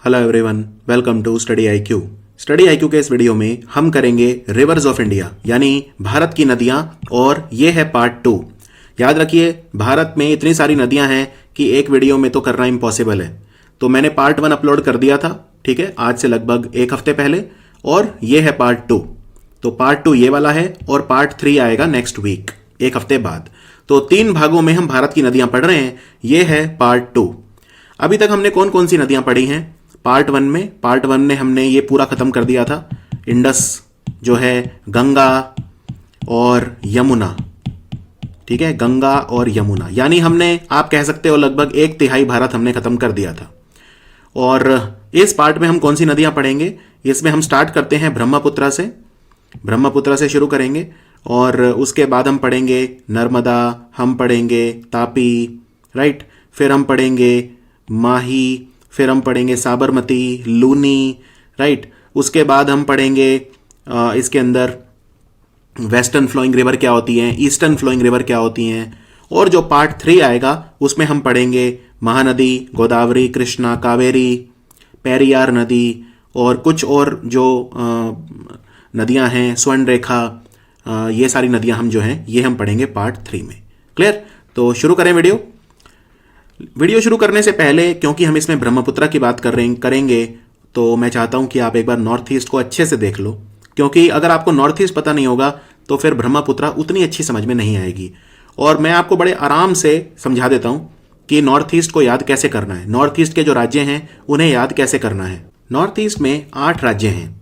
Hello everyone, welcome to Study IQ. Study IQ के इस video में हम करेंगे रिवर्स ऑफ इंडिया यानी भारत की नदियां, और ये है पार्ट 2। याद रखिए, भारत में इतनी सारी नदियां हैं कि एक वीडियो में तो करना इम्पॉसिबल है। तो मैंने पार्ट 1 अपलोड कर दिया था, ठीक है, आज से लगभग एक हफ्ते पहले, और ये है पार्ट 2। तो पार्ट 2 ये वाला है और पार्ट 3 आएगा नेक्स्ट वीक, एक हफ्ते बाद। तो 3 भागों में हम भारत की नदियां पढ़ रहे हैं। ये है पार्ट 2। अभी तक हमने कौन कौन सी नदियां पढ़ी हैं? पार्ट 1 में हमने ये पूरा खत्म कर दिया था। इंडस जो है, गंगा और यमुना, ठीक है, गंगा और यमुना, यानी हमने, आप कह सकते हो, लगभग 1/3 भारत हमने खत्म कर दिया था। और इस पार्ट में हम कौन सी नदियां पढ़ेंगे? इसमें हम स्टार्ट करते हैं ब्रह्मपुत्र से शुरू करेंगे, और उसके बाद हम पढ़ेंगे नर्मदा, हम पढ़ेंगे तापी, राइट, फिर हम पढ़ेंगे माही, फिर हम पढ़ेंगे साबरमती, लूनी, राइट। उसके बाद हम पढ़ेंगे इसके अंदर वेस्टर्न फ्लोइंग रिवर क्या होती हैं, ईस्टर्न फ्लोइंग रिवर क्या होती हैं, और जो पार्ट 3 आएगा उसमें हम पढ़ेंगे महानदी, गोदावरी, कृष्णा, कावेरी, पेरियार नदी, और कुछ और जो नदियां हैं, स्वर्ण रेखा, ये सारी नदियां हम जो हैं ये हम पढ़ेंगे पार्ट 3 में। क्लियर? तो शुरू करें वीडियो शुरू करने से पहले, क्योंकि हम इसमें ब्रह्मपुत्र की बात करेंगे, तो मैं चाहता हूं कि आप एक बार नॉर्थ ईस्ट को अच्छे से देख लो, क्योंकि अगर आपको नॉर्थ ईस्ट पता नहीं होगा तो फिर ब्रह्मपुत्र उतनी अच्छी समझ में नहीं आएगी। और मैं आपको बड़े आराम से समझा देता हूं कि नॉर्थ ईस्ट को याद कैसे करना है, नॉर्थ ईस्ट के जो राज्य हैं उन्हें याद कैसे करना है। नॉर्थ ईस्ट में 8 राज्य हैं,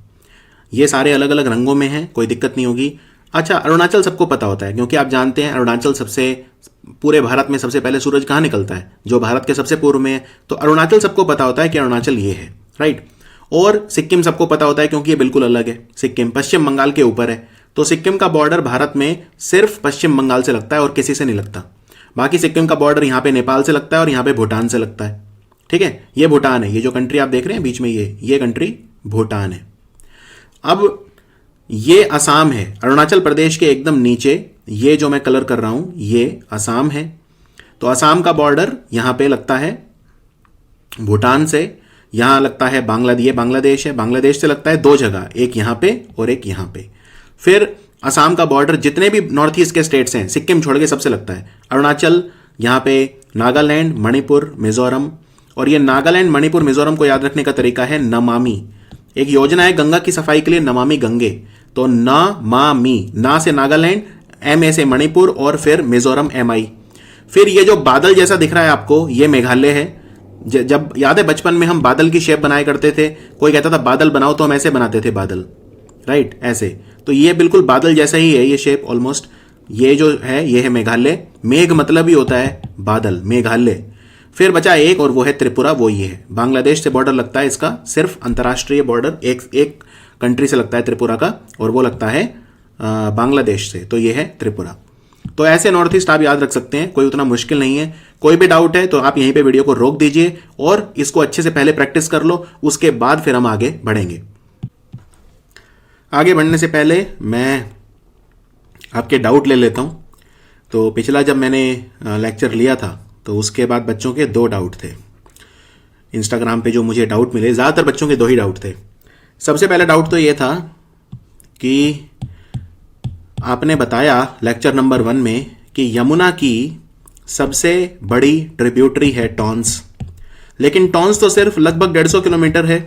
ये सारे अलग अलग रंगों में हैं, कोई दिक्कत नहीं होगी। अच्छा, अरुणाचल सबको पता होता है, क्योंकि आप जानते हैं अरुणाचल पूरे भारत में सबसे पहले सूरज कहाँ निकलता है, जो भारत के सबसे पूर्व में है। तो अरुणाचल सबको पता होता है कि अरुणाचल ये है, राइट। और सिक्किम सबको पता होता है, क्योंकि ये बिल्कुल अलग है। सिक्किम पश्चिम बंगाल के ऊपर है, तो सिक्किम का बॉर्डर भारत में सिर्फ पश्चिम बंगाल से लगता है और किसी से नहीं लगता। बाकी सिक्किम का बॉर्डर यहाँ पे नेपाल से लगता है और यहाँ पे भूटान से लगता है, ठीक है। ये भूटान है, ये जो कंट्री आप देख रहे हैं बीच में, ये कंट्री भूटान है। अब ये असम है, अरुणाचल प्रदेश के एकदम नीचे, ये जो मैं कलर कर रहा हूं ये असम है। तो असम का बॉर्डर यहां पे लगता है भूटान से, यहां लगता है बांग्लादेश है, बांग्लादेश से लगता है 2 जगह, एक यहां पे और एक यहां पे। फिर असम का बॉर्डर जितने भी नॉर्थ ईस्ट के स्टेट्स हैं, सिक्किम छोड़ के सबसे लगता है। अरुणाचल, यहां पे नागालैंड, मणिपुर, मिजोरम। और ये नागालैंड, मणिपुर, मिजोरम को याद रखने का तरीका है नमामि। एक योजना है गंगा की सफाई के लिए, नमामि गंगे। तो नमामि, ना से नागालैंड, एम ए से मणिपुर, और फिर मिजोरम MI। फिर ये जो बादल जैसा दिख रहा है आपको, ये मेघालय है। जब याद है बचपन में हम बादल की शेप बनाया करते थे, कोई कहता था बादल बनाओ, तो हम ऐसे बनाते थे बादल, राइट, ऐसे। तो ये बिल्कुल बादल जैसा ही है ये शेप ऑलमोस्ट। ये जो है ये है मेघालय। मेघ मतलब ही होता है बादल, मेघालय। फिर बचा एक, और वो है त्रिपुरा, वो ये है। बांग्लादेश से बॉर्डर लगता है इसका, सिर्फ अंतर्राष्ट्रीय बॉर्डर एक कंट्री से लगता है त्रिपुरा का, और वो लगता है बांग्लादेश से। तो ये है त्रिपुरा। तो ऐसे नॉर्थ ईस्ट आप याद रख सकते हैं, कोई उतना मुश्किल नहीं है। कोई भी डाउट है तो आप यहीं पे वीडियो को रोक दीजिए और इसको अच्छे से पहले प्रैक्टिस कर लो, उसके बाद फिर हम आगे बढ़ेंगे। आगे बढ़ने से पहले मैं आपके डाउट ले लेता हूं। तो पिछला जब मैंने लेक्चर लिया था तो उसके बाद बच्चों के 2 डाउट थे इंस्टाग्राम पे, जो मुझे डाउट मिले। ज़्यादातर बच्चों के 2 ही डाउट थे। सबसे पहला डाउट तो ये था कि आपने बताया लेक्चर नंबर 1 में कि यमुना की सबसे बड़ी ट्रिब्यूटरी है टॉन्स, लेकिन टॉन्स तो सिर्फ लगभग 150 किलोमीटर है,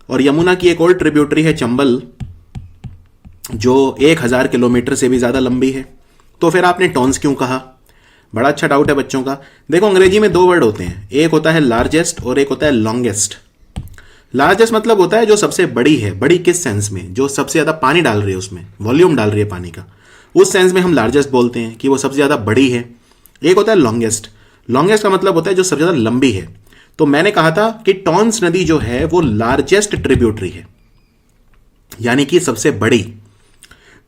और यमुना की एक और ट्रिब्यूटरी है चंबल, जो 1000 किलोमीटर से भी ज़्यादा लंबी है। तो फिर आपने टॉन्स क्यों कहा? बड़ा अच्छा डाउट है बच्चों का। देखो, अंग्रेजी में 2 वर्ड होते हैं, एक होता है लार्जेस्ट और एक होता है लॉन्गेस्ट। लार्जेस्ट मतलब होता है जो सबसे बड़ी है। बड़ी किस सेंस में? जो सबसे ज्यादा पानी डाल रही है, उसमें वॉल्यूम डाल रही है पानी का, उस सेंस में हम लार्जेस्ट बोलते हैं कि वो सबसे ज्यादा बड़ी है। एक होता है लॉन्गेस्ट। लॉन्गेस्ट का मतलब होता है जो सबसे ज्यादा लंबी है। तो मैंने कहा था कि टॉन्स नदी जो है वो लार्जेस्ट ट्रिब्यूटरी है, यानी कि सबसे बड़ी।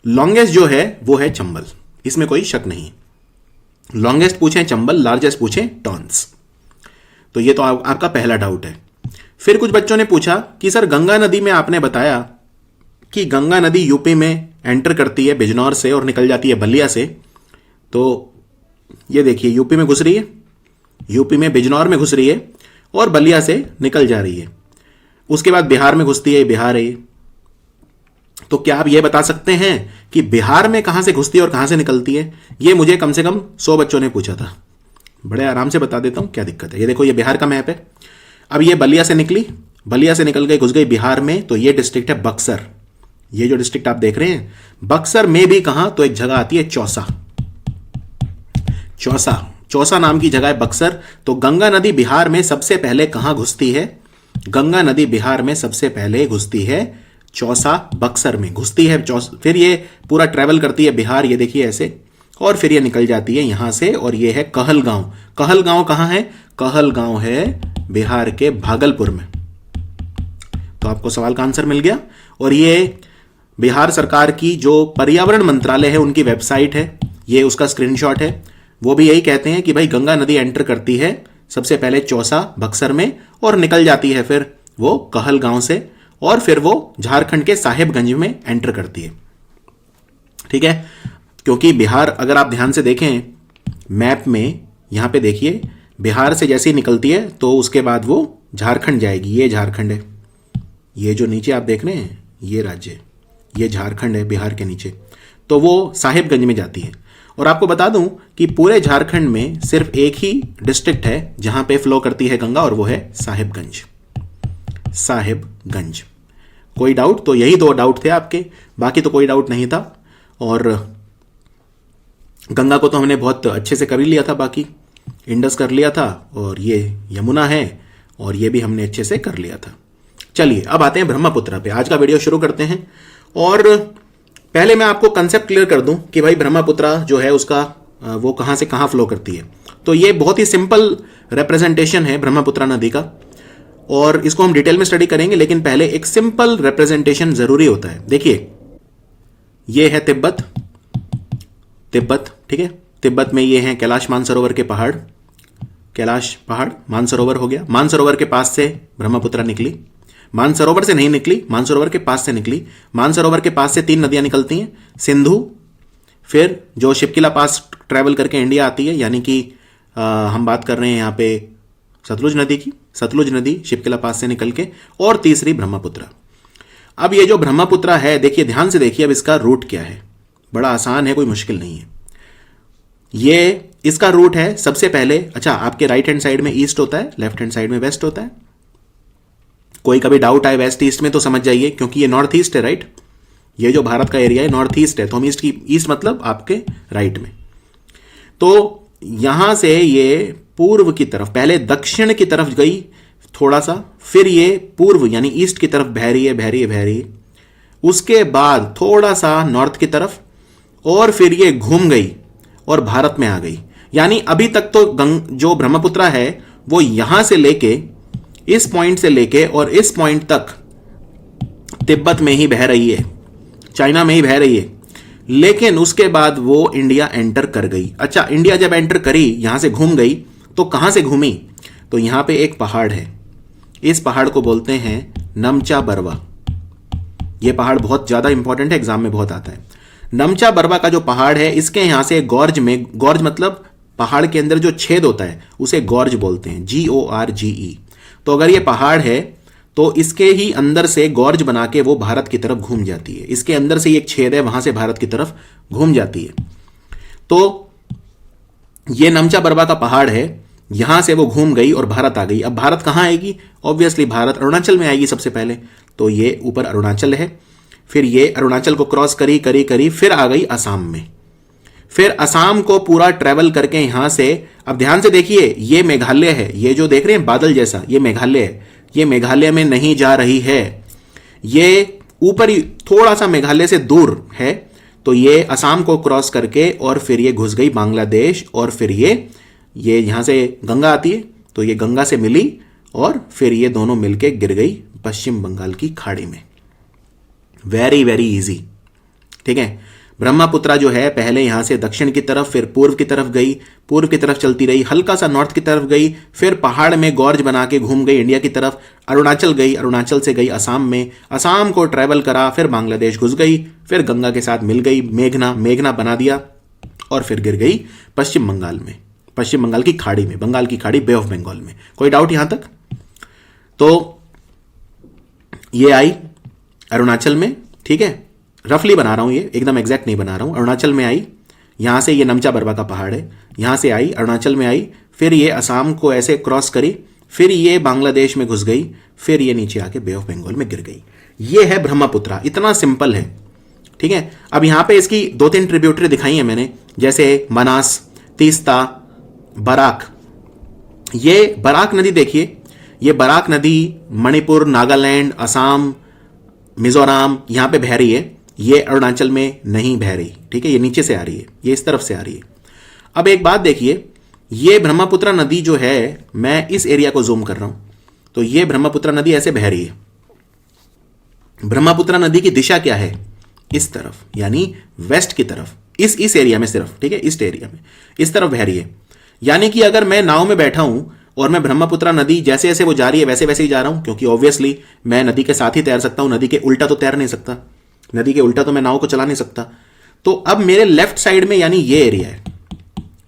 लॉन्गेस्ट जो है वो है चंबल, इसमें कोई शक नहीं। लॉन्गेस्ट पूछें चंबल, लार्जेस्ट पूछें टॉन्स। तो ये तो आपका पहला डाउट है। फिर कुछ बच्चों ने पूछा कि सर, गंगा नदी में आपने बताया कि गंगा नदी यूपी में एंटर करती है बिजनौर से और निकल जाती है बलिया से। तो ये देखिए, यूपी में घुस रही है, यूपी में बिजनौर में घुस रही है और बलिया से निकल जा रही है। उसके बाद बिहार में घुसती है, बिहार है। तो क्या आप ये बता सकते हैं कि बिहार में कहां से घुसती है और कहां से निकलती है? ये मुझे कम से कम 100 बच्चों ने पूछा था। बड़े आराम से बता देता हूं, क्या दिक्कत है। ये देखो, ये बिहार का मैप है। अब ये बलिया से निकली, बलिया से निकल गई, घुस गई बिहार में। तो ये डिस्ट्रिक्ट है बक्सर। ये जो डिस्ट्रिक्ट आप देख रहे हैं, बक्सर में भी कहां, तो एक जगह आती है चौसा। चौसा, चौसा नाम की जगह है बक्सर। तो गंगा नदी बिहार में सबसे पहले कहां घुसती है? गंगा नदी बिहार में सबसे पहले घुसती है चौसा, बक्सर में घुसती है। फिर ये पूरा ट्रेवल करती है बिहार, ये देखिए ऐसे, और फिर ये निकल जाती है यहां से। और ये है कहलगांव। कहलगांव कहां है? कहलगांव है बिहार के भागलपुर में। तो आपको सवाल का आंसर मिल गया। और ये बिहार सरकार की जो पर्यावरण मंत्रालय है, उनकी वेबसाइट है, ये उसका स्क्रीनशॉट है। वो भी यही कहते हैं कि भाई गंगा नदी एंटर करती है सबसे पहले चौसा, बक्सर में, और निकल जाती है फिर वो कहलगांव से, और फिर वो झारखंड के साहेबगंज में एंटर करती है। ठीक है, क्योंकि बिहार, अगर आप ध्यान से देखें मैप में, यहां पे देखिए, बिहार से जैसे ही निकलती है तो उसके बाद वो झारखंड जाएगी। ये झारखंड है, ये जो नीचे आप देख रहे हैं ये राज्य, ये झारखंड है बिहार के नीचे। तो वो साहेबगंज में जाती है। और आपको बता दूं कि पूरे झारखंड में सिर्फ एक ही डिस्ट्रिक्ट है जहां पे फ्लो करती है गंगा, और वो है साहेबगंज। साहेबगंज। कोई डाउट? तो यही 2 डाउट थे आपके, बाकी तो कोई डाउट नहीं था। और गंगा को तो हमने बहुत अच्छे से कर ही लिया था, बाकी इंडस कर लिया था, और ये यमुना है, और ये भी हमने अच्छे से कर लिया था। चलिए अब आते हैं ब्रह्मपुत्र पे। आज का वीडियो शुरू करते हैं। और पहले मैं आपको कंसेप्ट क्लियर कर दूं कि भाई ब्रह्मपुत्र जो है उसका वो कहां से कहां फ्लो करती है। तो ये बहुत ही सिंपल रिप्रेजेंटेशन है ब्रह्मपुत्र नदी का, और इसको हम डिटेल में स्टडी करेंगे, लेकिन पहले एक सिंपल रिप्रेजेंटेशन जरूरी होता है। देखिए, ये है तिब्बत, तिब्बत, ठीक है। तिब्बत में ये हैं कैलाश मानसरोवर के पहाड़, कैलाश पहाड़, मानसरोवर हो गया। मानसरोवर के पास से ब्रह्मपुत्र निकली, मानसरोवर से नहीं निकली, मानसरोवर के पास से निकली। मानसरोवर के पास से 3 नदियां निकलती हैं, सिंधु, फिर जो शिपकिला पास ट्रेवल करके इंडिया आती है, यानी कि हम बात कर रहे हैं यहाँ पे सतलुज नदी की। सतलुज नदी शिपकिला पास से निकल के, और तीसरी ब्रह्मपुत्र। अब ये जो ब्रह्मपुत्र है, देखिए ध्यान से देखिए, अब इसका रूट क्या है। बड़ा आसान है, कोई मुश्किल नहीं है। ये इसका रूट है सबसे पहले, अच्छा आपके राइट हैंड साइड में ईस्ट होता है, लेफ्ट हैंड साइड में वेस्ट होता है। कोई कभी डाउट आए वेस्ट ईस्ट में तो समझ जाइए, क्योंकि ये नॉर्थ ईस्ट है, राइट। ये जो भारत का एरिया है नॉर्थ ईस्ट है, तो हम ईस्ट की, ईस्ट मतलब आपके राइट में। तो यहां से ये पूर्व की तरफ, पहले दक्षिण की तरफ गई थोड़ा सा, फिर ये पूर्व यानी ईस्ट की तरफ बह रही है, बह रही है, बह रही है। उसके बाद थोड़ा सा नॉर्थ की तरफ, और फिर ये घूम गई और भारत में आ गई। यानी अभी तक तो जो ब्रह्मपुत्र है वो यहां से लेके, इस पॉइंट से लेके और इस पॉइंट तक तिब्बत में ही बह रही है, चाइना में ही बह रही है। लेकिन उसके बाद वो इंडिया एंटर कर गई। अच्छा, इंडिया जब एंटर करी, यहां से घूम गई, तो कहां से घूमी? तो यहां पे एक पहाड़ है, इस पहाड़ को बोलते हैं नमचा बरवा। यह पहाड़ बहुत ज्यादा इंपॉर्टेंट है, एग्जाम में बहुत आता है। नमचा बरवा का जो पहाड़ है, इसके यहां से गॉर्ज में, गॉर्ज मतलब पहाड़ के अंदर जो छेद होता है उसे गॉर्ज बोलते हैं, GORGE। तो अगर ये पहाड़ है तो इसके ही अंदर से गॉर्ज बना के वो भारत की तरफ घूम जाती है। इसके अंदर से एक छेद है, वहां से भारत की तरफ घूम जाती है। तो ये नमचा बरवा का पहाड़ है, यहां से वो घूम गई और भारत आ गई। अब भारत कहां आएगी? ऑब्वियसली भारत अरुणाचल में आएगी सबसे पहले। तो ये ऊपर अरुणाचल है, फिर ये अरुणाचल को क्रॉस करी करी करी, फिर आ गई असम में। फिर असम को पूरा ट्रेवल करके यहां से, अब ध्यान से देखिए, ये मेघालय है, ये जो देख रहे हैं बादल जैसा, ये मेघालय है। ये मेघालय में नहीं जा रही है, ये ऊपर ही थोड़ा सा मेघालय से दूर है। तो ये असम को क्रॉस करके और फिर ये घुस गई बांग्लादेश, और फिर ये यहां से गंगा आती है, तो ये गंगा से मिली और फिर ये दोनों मिलके गिर गई पश्चिम बंगाल की खाड़ी में। वेरी वेरी इजी, ठीक है। ब्रह्मपुत्र जो है पहले यहां से दक्षिण की तरफ, फिर पूर्व की तरफ गई, पूर्व की तरफ चलती रही, हल्का सा नॉर्थ की तरफ गई, फिर पहाड़ में गॉर्ज बना के घूम गई इंडिया की तरफ, अरुणाचल गई, अरुणाचल से गई असम में, असम को ट्रेवल करा, फिर बांग्लादेश घुस गई, फिर गंगा के साथ मिल गई, मेघना बना दिया, और फिर गिर गई पश्चिम बंगाल में, पश्चिम बंगाल की खाड़ी में, बंगाल की खाड़ी, बे ऑफ बंगाल में। कोई डाउट यहां तक? तो ये आई अरुणाचल में, ठीक है, रफली बना रहा हूं, ये एकदम एग्जैक्ट नहीं बना रहा हूं। अरुणाचल में आई, यहां से ये नमचा बरवा का पहाड़ है, यहां से आई अरुणाचल में आई, फिर ये असम को ऐसे क्रॉस करी, फिर ये बांग्लादेश में घुस गई, फिर ये नीचे आके बे ऑफ बंगाल में गिर गई। ये है ब्रह्मपुत्रा, इतना सिंपल है, ठीक है। अब यहां पे इसकी 2-3 ट्रिब्यूटरी दिखाई है मैंने, जैसे मनास, तीस्ता, बराक। ये बराक नदी देखिए, ये बराक नदी मणिपुर, नागालैंड, असम, मिजोरम यहां पे बह रही है, ये अरुणाचल में नहीं बह रही, ठीक है, ये नीचे से आ रही है, ये इस तरफ से आ रही है। अब एक बात देखिए, ये ब्रह्मपुत्रा नदी जो है, मैं इस एरिया को जूम कर रहा हूं, तो ये ब्रह्मपुत्रा नदी ऐसे बह रही है। ब्रह्मपुत्रा नदी की दिशा क्या है? इस तरफ, यानी वेस्ट की तरफ, इस एरिया में सिर्फ, ठीक है, इस एरिया में इस तरफ बह रही है। यानी कि अगर मैं नाव में बैठा हूं और मैं ब्रह्मपुत्रा नदी जैसे जैसे वो जा रही है वैसे वैसे ही जा रहा हूं, क्योंकि ऑब्वियसली मैं नदी के साथ ही तैर सकता हूं, नदी के उल्टा तो तैर नहीं सकता, नदी के उल्टा तो मैं नाव को चला नहीं सकता। तो अब मेरे लेफ्ट साइड में यानी ये एरिया है,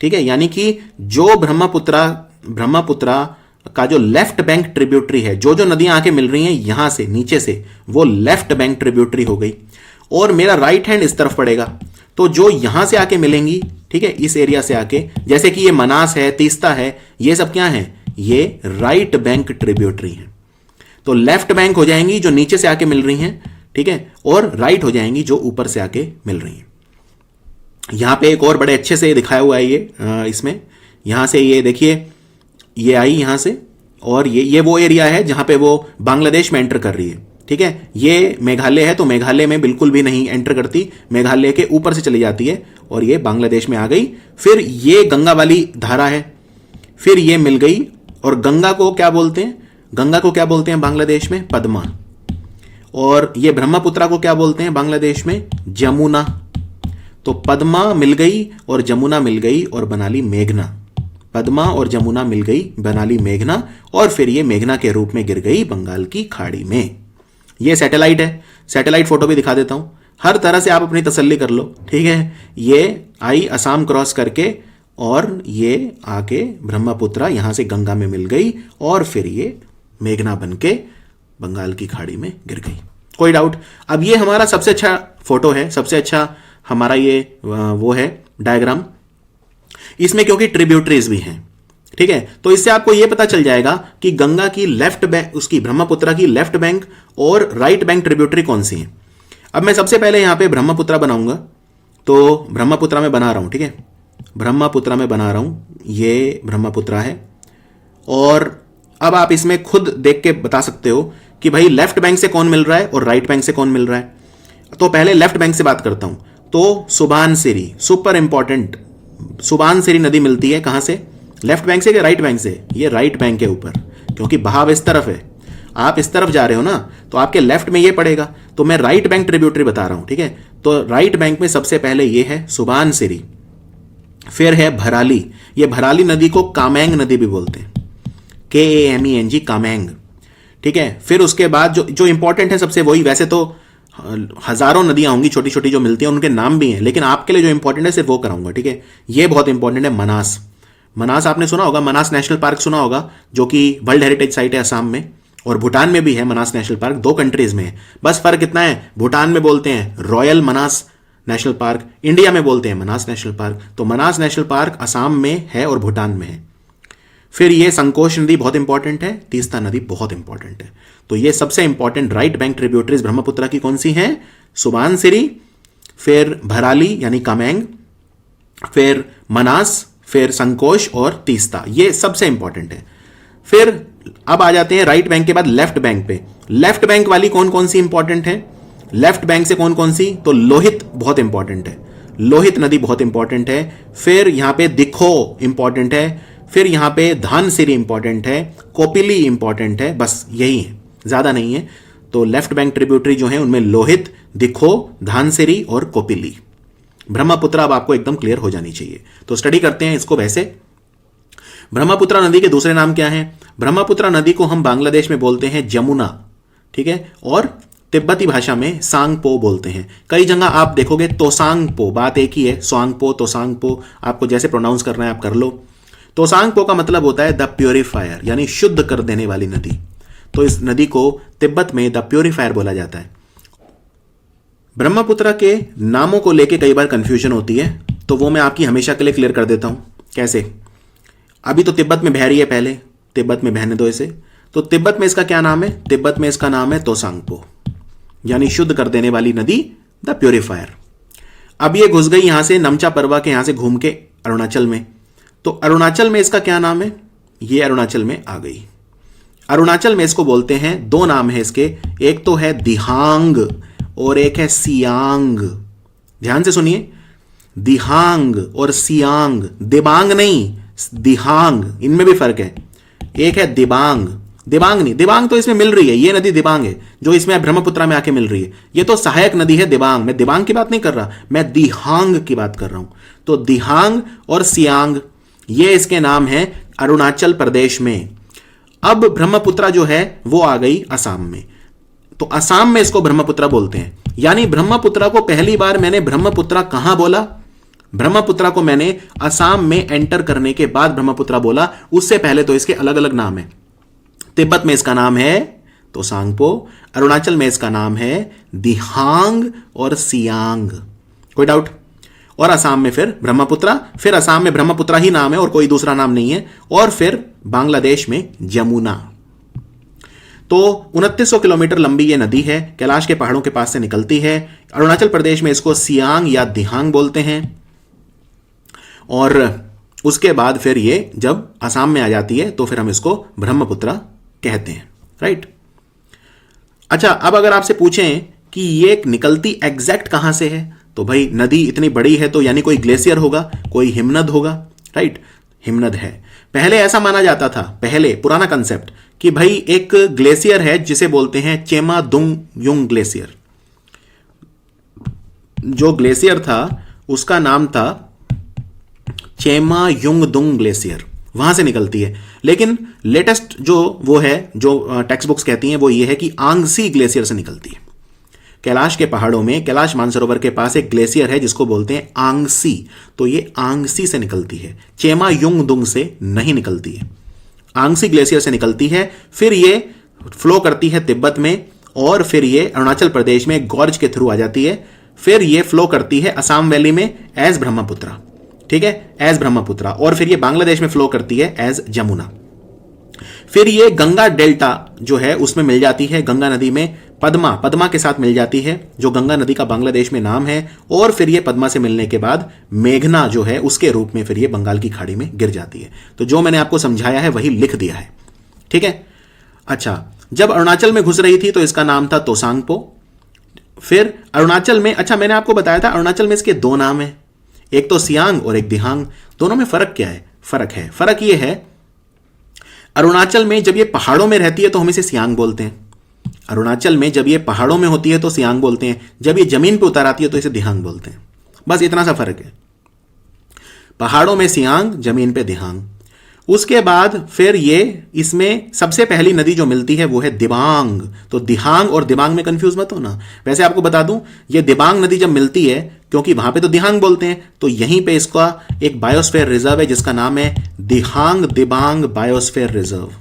ठीक है, यानी कि जो ब्रह्मपुत्रा का जो लेफ्ट बैंक ट्रिब्यूटरी है, जो जो नदियां आके मिल रही हैं यहां से नीचे से, वो लेफ्ट बैंक ट्रिब्यूटरी हो गई, और मेरा राइट हैंड इस तरफ पड़ेगा। तो जो यहां से आके मिलेंगी, ठीक है, इस एरिया से आके, जैसे कि ये मनास है, तीस्ता है, ये सब क्या है? ये राइट बैंक ट्रिब्यूटरी है। तो लेफ्ट बैंक हो जाएंगी जो नीचे से आके मिल रही हैं, ठीक है, और राइट हो जाएंगी जो ऊपर से आके मिल रही हैं। यहां पे एक और बड़े अच्छे से दिखाया हुआ है ये, इसमें यहां से ये देखिए, ये आई यहां से, और ये वो एरिया है जहां पे वो बांग्लादेश में एंटर कर रही है, ठीक है। ये मेघालय है, तो मेघालय में बिल्कुल भी नहीं एंटर करती, मेघालय के ऊपर से चली जाती है और ये बांग्लादेश में आ गई। फिर ये गंगा वाली धारा है, फिर ये मिल गई, और गंगा को क्या बोलते हैं? गंगा को क्या बोलते हैं बांग्लादेश में? पद्मा। और ये ब्रह्मपुत्रा को क्या बोलते हैं बांग्लादेश में? जमुना। तो पद्मा मिल गई और जमुना मिल गई और बना ली मेघना। पद्मा और जमुना मिल गई, बना ली मेघना, और फिर ये मेघना के रूप में गिर गई बंगाल की खाड़ी में। ये सैटेलाइट है, सैटेलाइट फोटो भी दिखा देता हूं, हर तरह से आप अपनी तसल्ली कर लो, ठीक है। ये आई असम क्रॉस करके, और ये आके ब्रह्मपुत्रा यहां से गंगा में मिल गई, और फिर ये मेघना बन के बंगाल की खाड़ी में गिर गई। कोई डाउट? अब ये हमारा सबसे अच्छा फोटो है, सबसे अच्छा हमारा ये वो है डायग्राम, इसमें क्योंकि ट्रिब्यूटरीज भी हैं, ठीक है। तो इससे आपको यह पता चल जाएगा कि गंगा की लेफ्ट बैंक, उसकी ब्रह्मपुत्रा की लेफ्ट बैंक और राइट बैंक ट्रिब्यूटरी कौन सी है। अब मैं सबसे पहले यहां पे ब्रह्मपुत्रा बनाऊंगा, तो ब्रह्मपुत्रा में बना रहा हूं, ठीक है, ब्रह्मपुत्रा में बना रहा हूं, ये ब्रह्मपुत्रा है। और अब आप इसमें खुद देख के बता सकते हो कि भाई लेफ्ट बैंक से कौन मिल रहा है और राइट बैंक से कौन मिल रहा है। तो पहले लेफ्ट बैंक से बात करता हूं, तो सुबानसिरी, सुपर इंपॉर्टेंट, सुबानसिरी नदी मिलती है कहां से? लेफ्ट बैंक से या राइट बैंक से? ये राइट बैंक के ऊपर, क्योंकि बहाव इस तरफ है, आप इस तरफ जा रहे हो ना, तो आपके लेफ्ट में ये पड़ेगा। तो मैं राइट बैंक ट्रिब्यूटरी बता रहा हूं, ठीक है। तो राइट बैंक में सबसे पहले ये है सुबानसिरी, फिर है भराली। ये भराली नदी को कामेंग नदी भी बोलते हैं, KAMENG, कामेंग, ठीक है। फिर उसके बाद जो इंपॉर्टेंट है सबसे, वही, वैसे तो हजारों नदियां होंगी छोटी छोटी जो मिलती हैं, उनके नाम भी हैं, लेकिन आपके लिए जो इंपॉर्टेंट है सिर्फ वो कराऊंगा, ठीक है। ये बहुत इंपॉर्टेंट है, मनास। मनास आपने सुना होगा, मनास नेशनल पार्क सुना होगा, जो कि वर्ल्ड हेरिटेज साइट है असम में, और भूटान में भी है मनास नेशनल पार्क, 2 कंट्रीज में है। बस फर्क कितना है, भूटान में बोलते हैं रॉयल मनास नेशनल पार्क, इंडिया में बोलते हैं मनास नेशनल पार्क। तो मनास नेशनल पार्क असम में है और भूटान में है। फिर ये संकोश नदी बहुत इंपॉर्टेंट है, तीस्ता नदी बहुत इंपॉर्टेंट है। तो ये सबसे important right bank tributaries Brahmaputra की कौन सी हैं? सुबानसिरी, फिर भराली यानी कामेंग, फिर मनास, फिर संकोश और तीस्ता, ये सबसे इंपॉर्टेंट है। फिर अब आ जाते हैं राइट बैंक के बाद लेफ्ट बैंक पे। लेफ्ट बैंक वाली कौन कौन सी इंपॉर्टेंट है? लेफ्ट बैंक से कौन कौन सी? तो लोहित बहुत इंपॉर्टेंट है, लोहित नदी बहुत इंपॉर्टेंट है। फिर यहां पे दिखो इंपॉर्टेंट है, फिर यहां पे धानसिरी इंपॉर्टेंट है, कोपिली इंपॉर्टेंट है, बस यही है, ज्यादा नहीं है। तो लेफ्ट बैंक ट्रिब्यूटरी जो है उनमें लोहित, दिखो, धानसिरी और कोपिली। ब्रह्मपुत्रा अब आपको एकदम क्लियर हो जानी चाहिए। तो स्टडी करते हैं इसको। वैसे ब्रह्मपुत्रा नदी के दूसरे नाम क्या है? ब्रह्मपुत्रा नदी को हम बांग्लादेश में बोलते हैं जमुना, ठीक है, और तिब्बती भाषा में सांगपो बोलते हैं। कई जगह आप देखोगे तोसांगपो, बात एक ही है, स्वांगपो, तोसांगपो, आपको जैसे प्रोनाउंस करना है आप कर लो। तोसांगपो का मतलब होता है द प्योरीफायर, यानी शुद्ध कर देने वाली नदी। तो इस नदी को तिब्बत में द प्योरीफायर बोला जाता है। ब्रह्मपुत्र के नामों को लेके कई बार कंफ्यूजन होती है, तो वो मैं आपकी हमेशा के लिए क्लियर कर देता हूं। कैसे? अभी तो तिब्बत में बह रही है, पहले तिब्बत में बहने दो इसे। तो तिब्बत में इसका क्या नाम है? तिब्बत में इसका नाम है तोसांगपो, यानी शुद्ध कर देने वाली नदी, द प्योरीफायर। अब ये घुस गई यहां से नमचा परवा के यहां से घूम के अरुणाचल में, तो अरुणाचल में इसका क्या नाम है? ये अरुणाचल में आ गई। अरुणाचल में इसको बोलते हैं, दो नाम है इसके, एक तो है दिहांग और एक है सियांग। ध्यान से सुनिए, दिहांग और सियांग, दिबांग नहीं, दिहांग, इनमें भी फर्क है। एक है दिबांग, दिबांग नहीं, दिबांग तो इसमें मिल रही है, ये नदी दिबांग है जो इसमें ब्रह्मपुत्र में आके मिल रही है। ये तो सहायक नदी है दिबांग, मैं दिबांग की बात नहीं कर रहा, मैं दिहांग की बात कर रहा हूं। तो दिहांग और सियांग ये इसके नाम हैं अरुणाचल प्रदेश में। अब ब्रह्मपुत्र जो है वो आ गई असम में, तो असम में इसको ब्रह्मपुत्र बोलते हैं। यानी ब्रह्मपुत्र को पहली बार मैंने ब्रह्मपुत्र कहां बोला? ब्रह्मपुत्र को मैंने असम में एंटर करने के बाद ब्रह्मपुत्र बोला, उससे पहले तो इसके अलग अलग नाम है। तिब्बत में इसका नाम है तोसांगपो, अरुणाचल में इसका नाम है दिहांग और सियांग। कोई डाउट? और असम में फिर ब्रह्मपुत्र, फिर असम में ब्रह्मपुत्र ही नाम है और कोई दूसरा नाम नहीं है, और फिर बांग्लादेश में जमुना। तो 2900 किलोमीटर लंबी ये नदी है, कैलाश के पहाड़ों के पास से निकलती है। अरुणाचल प्रदेश में इसको सियांग या दिहांग बोलते हैं, और उसके बाद फिर ये जब असम में आ जाती है तो फिर हम इसको ब्रह्मपुत्र कहते हैं, राइट। अच्छा, अब अगर आपसे पूछें कि ये निकलती एग्जैक्ट कहां से है, तो भाई नदी इतनी बड़ी है तो यानी कोई ग्लेशियर होगा, कोई हिमनद होगा, राइट। हिमनद है। पहले ऐसा माना जाता था, पहले पुराना कंसेप्ट, कि भाई एक ग्लेशियर है जिसे बोलते हैं चेमा दुंग युंग ग्लेशियर। जो ग्लेशियर था उसका नाम था चेमा युंग दुंग ग्लेशियर, वहां से निकलती है। लेकिन लेटेस्ट जो वो है, जो टेक्स्ट बुक्स कहती हैं, वो ये है कि आंगसी ग्लेशियर से निकलती है। कैलाश के पहाड़ों में, कैलाश मानसरोवर के पास एक ग्लेशियर है जिसको बोलते हैं आंगसी, तो ये आंगसी से निकलती है, चेमा युंग दुंग से नहीं निकलती है, आंगसी ग्लेशियर से निकलती है। फिर ये फ्लो करती है तिब्बत में, और फिर ये अरुणाचल प्रदेश में गॉर्ज के थ्रू आ जाती है। फिर ये फ्लो करती है असम वैली में एज ब्रह्मपुत्र, ठीक है, एज ब्रह्मपुत्र, और फिर ये बांग्लादेश में फ्लो करती है एज जमुना। फिर ये गंगा डेल्टा जो है उसमें मिल जाती है, गंगा नदी में पद्मा के साथ मिल जाती है, जो गंगा नदी का बांग्लादेश में नाम है। और फिर ये पद्मा से मिलने के बाद मेघना जो है उसके रूप में फिर ये बंगाल की खाड़ी में गिर जाती है। तो जो मैंने आपको समझाया है वही लिख दिया है, ठीक है। अच्छा, जब अरुणाचल में घुस रही थी तो इसका नाम था तोसांगपो। फिर अरुणाचल में, अच्छा मैंने आपको बताया था अरुणाचल में इसके दो नाम है, एक तो सियांग और एक दिहांग। दोनों में फर्क क्या है? फर्क यह है, अरुणाचल में जब ये पहाड़ों में रहती है तो हम इसे सियांग बोलते हैं। अरुणाचल में जब ये पहाड़ों में होती है तो सियांग बोलते हैं, जब ये जमीन पर उतर आती है तो इसे दिहांग बोलते हैं। बस इतना सा फर्क है, पहाड़ों में सियांग, जमीन पे दिहांग। उसके बाद फिर ये इसमें सबसे पहली नदी जो मिलती है वो है दिबांग। तो दिहांग और दिबांग में कंफ्यूज मत होना। वैसे आपको बता दूं, ये दिबांग नदी जब मिलती है, क्योंकि वहां पे तो दिहांग बोलते हैं, तो यहीं पे इसका एक बायोस्फीयर रिजर्व है जिसका नाम है Dihang Dibang biosphere reserve.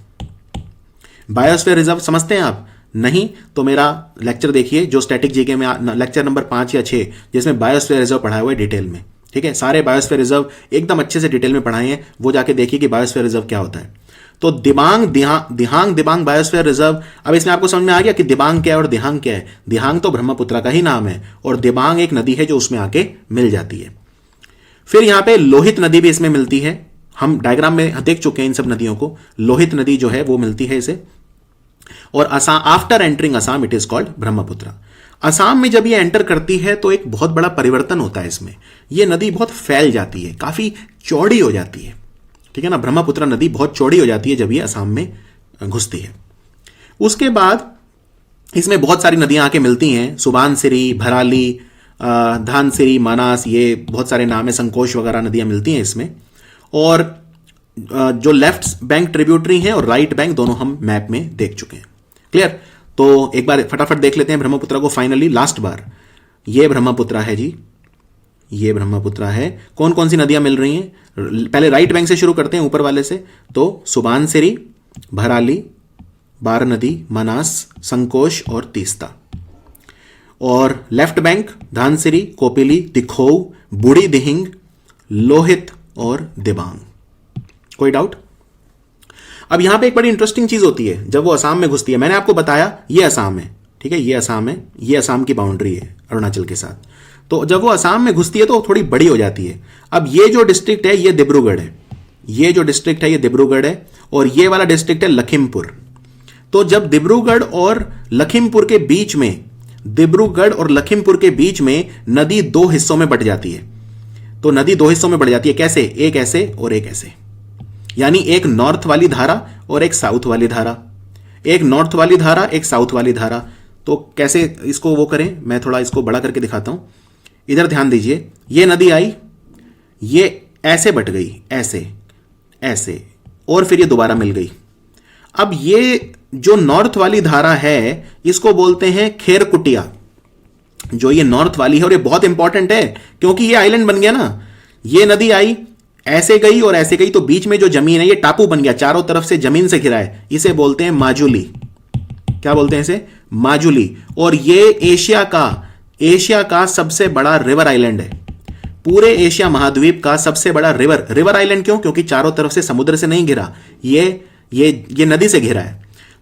Biosphere reserve समझते हैं आप? नहीं तो मेरा लेक्चर देखिए, जो स्टैटिक जीके में लेक्चर नंबर 5 या 6, जिसमें बायोस्फीयर रिजर्व पढ़ाया हुआ है डिटेल में, ठीक है। सारे बायोस्फीयर रिजर्व एकदम अच्छे से डिटेल में पढ़ाए हैं, वो जाके देखिए कि बायोस्फीयर रिजर्व क्या होता है। तो दिहांग दिबांग बायोस्फीयर रिजर्व। अब इसमें आपको समझ में आ गया कि दिबांग क्या है और दिहांग क्या है। दिहांग तो ब्रह्मपुत्र का ही नाम है, और दिबांग एक नदी है जो उसमें आके मिल जाती है। फिर यहां पे लोहित नदी भी इसमें मिलती है, हम डायग्राम में देख चुके हैं इन सब नदियों को। लोहित नदी जो है वो मिलती है इसे, और Assam, after entering Assam it is called Brahmaputra. Assam में जब ये एंटर करती है तो एक बहुत बड़ा परिवर्तन होता है इसमें। ये नदी बहुत फैल जाती है, काफी चौड़ी हो जाती है, ठीक है ना। ब्रह्मपुत्र नदी बहुत चौड़ी हो जाती है जब ये असम में घुसती है। उसके बाद इसमें बहुत सारी नदियां आके मिलती हैं, सुबानसिरी, भराली, धानसिरी, मानस, ये बहुत सारे नाम है, संकोश वगैरह नदियां मिलती हैं इसमें। और जो लेफ्ट बैंक ट्रिब्यूटरी हैं और राइट बैंक, दोनों हम मैप में देख चुके हैं। क्लियर? तो एक बार फटाफट देख लेते हैं ब्रह्मपुत्र को फाइनली, लास्ट बार। ये ब्रह्मपुत्र है जी, ये ब्रह्मपुत्र है। कौन कौन सी नदियां मिल रही हैं? पहले राइट बैंक से शुरू करते हैं, ऊपर वाले से। तो सुबानसिरी, भराली, बारनदी, मनास, संकोश और तीस्ता। और लेफ्ट बैंक धानसिरी, कोपिली, दिखोऊ, बूढ़ी दिहिंग, लोहित और दिबांग। कोई डाउट? अब यहां पे एक बड़ी इंटरेस्टिंग चीज होती है जब वो असम में घुसती है। मैंने आपको बताया ये असम है, ठीक है, ये असम है, ये असम की बाउंड्री है अरुणाचल के साथ। तो जब वो असम में घुसती है तो थोड़ी बड़ी हो जाती है। अब ये जो डिस्ट्रिक्ट है ये डिब्रूगढ़ है, ये जो डिस्ट्रिक्ट है ये डिब्रूगढ़ है, और ये वाला डिस्ट्रिक्ट है लखीमपुर। तो जब डिब्रूगढ़ और लखीमपुर के बीच में, डिब्रूगढ़ और लखीमपुर के बीच में नदी दो हिस्सों में बट जाती है। तो नदी दो हिस्सों में बढ़ जाती है, कैसे? एक ऐसे और एक ऐसे, यानी एक नॉर्थ वाली धारा और एक साउथ वाली धारा, एक नॉर्थ वाली धारा, एक साउथ वाली धारा। तो कैसे इसको वो करें, मैं थोड़ा इसको बड़ा करके दिखाता हूं। इधर ध्यान दीजिए, ये नदी आई, ये ऐसे बट गई, ऐसे ऐसे, और फिर ये दोबारा मिल गई। अब ये जो नॉर्थ वाली धारा है इसको बोलते हैं खेरकुटिया, जो ये नॉर्थ वाली है, और ये बहुत इंपॉर्टेंट है क्योंकि ये आइलैंड बन गया ना। ये नदी आई, ऐसे गई और ऐसे गई, तो बीच में जो जमीन है ये टापू बन गया, चारों तरफ से जमीन से घिरा है, इसे बोलते हैं माजुली। क्या बोलते हैं इसे? माजुली। और ये एशिया का सबसे बड़ा रिवर आइलैंड है, पूरे एशिया महाद्वीप का सबसे बड़ा रिवर आइलैंड। क्यों? क्योंकि चारों तरफ से समुद्र से नहीं घिरा, ये नदी से घिरा है।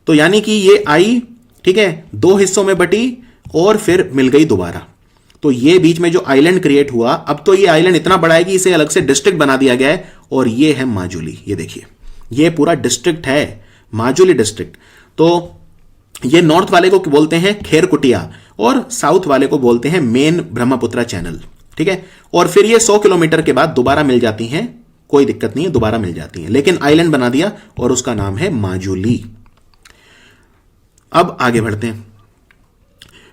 तो यानी कि ये आई, ठीक है, दो हिस्सों में बटी और फिर मिल गई दोबारा। तो ये बीच में जो आइलैंड क्रिएट हुआ, अब तो ये आइलैंड इतना बड़ा है कि इसे अलग से डिस्ट्रिक्ट बना दिया गया है, और ये है माजुली। ये देखिए, ये पूरा डिस्ट्रिक्ट है, माजुली डिस्ट्रिक्ट। तो ये नॉर्थ वाले को बोलते हैं खेरकुटिया और साउथ वाले को बोलते हैं मेन ब्रह्मपुत्रा चैनल, ठीक है। और फिर ये 100 किलोमीटर के बाद दोबारा मिल जाती हैं, कोई दिक्कत नहीं है, दोबारा मिल जाती हैं, लेकिन आइलैंड बना दिया और उसका नाम है माजुली। अब आगे बढ़ते हैं।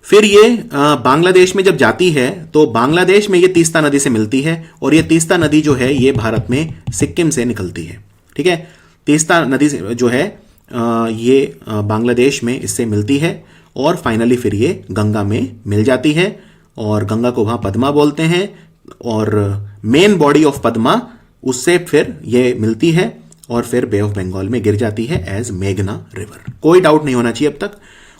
फिर ये बांग्लादेश में जब जाती है तो बांग्लादेश में ये तीस्ता नदी से मिलती है, और ये तीस्ता नदी जो है ये भारत में सिक्किम से निकलती है, ठीक है। तीस्ता नदी जो है ये बांग्लादेश में इससे मिलती है, और फाइनली फिर ये गंगा में मिल जाती है, और गंगा को वहां पद्मा बोलते हैं, और मेन बॉडी ऑफ पद्मा उससे फिर ये मिलती है, और फिर बे ऑफ बंगाल में गिर जाती है एज मेघना रिवर। कोई डाउट नहीं होना चाहिए अब तक।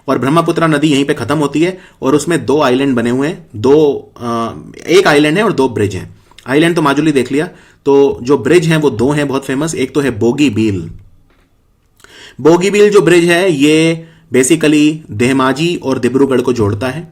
और ब्रह्मपुत्रा नदी यहीं पे खत्म होती है, और उसमें दो आइलैंड बने हुए हैं, एक आइलैंड है और दो ब्रिज हैं। आइलैंड तो माजुली देख लिया, तो जो ब्रिज हैं वो दो हैं बहुत फेमस। एक तो है बोगीबील। बोगीबील जो ब्रिज है ये बेसिकली धेमाजी और डिब्रूगढ़ को जोड़ता है,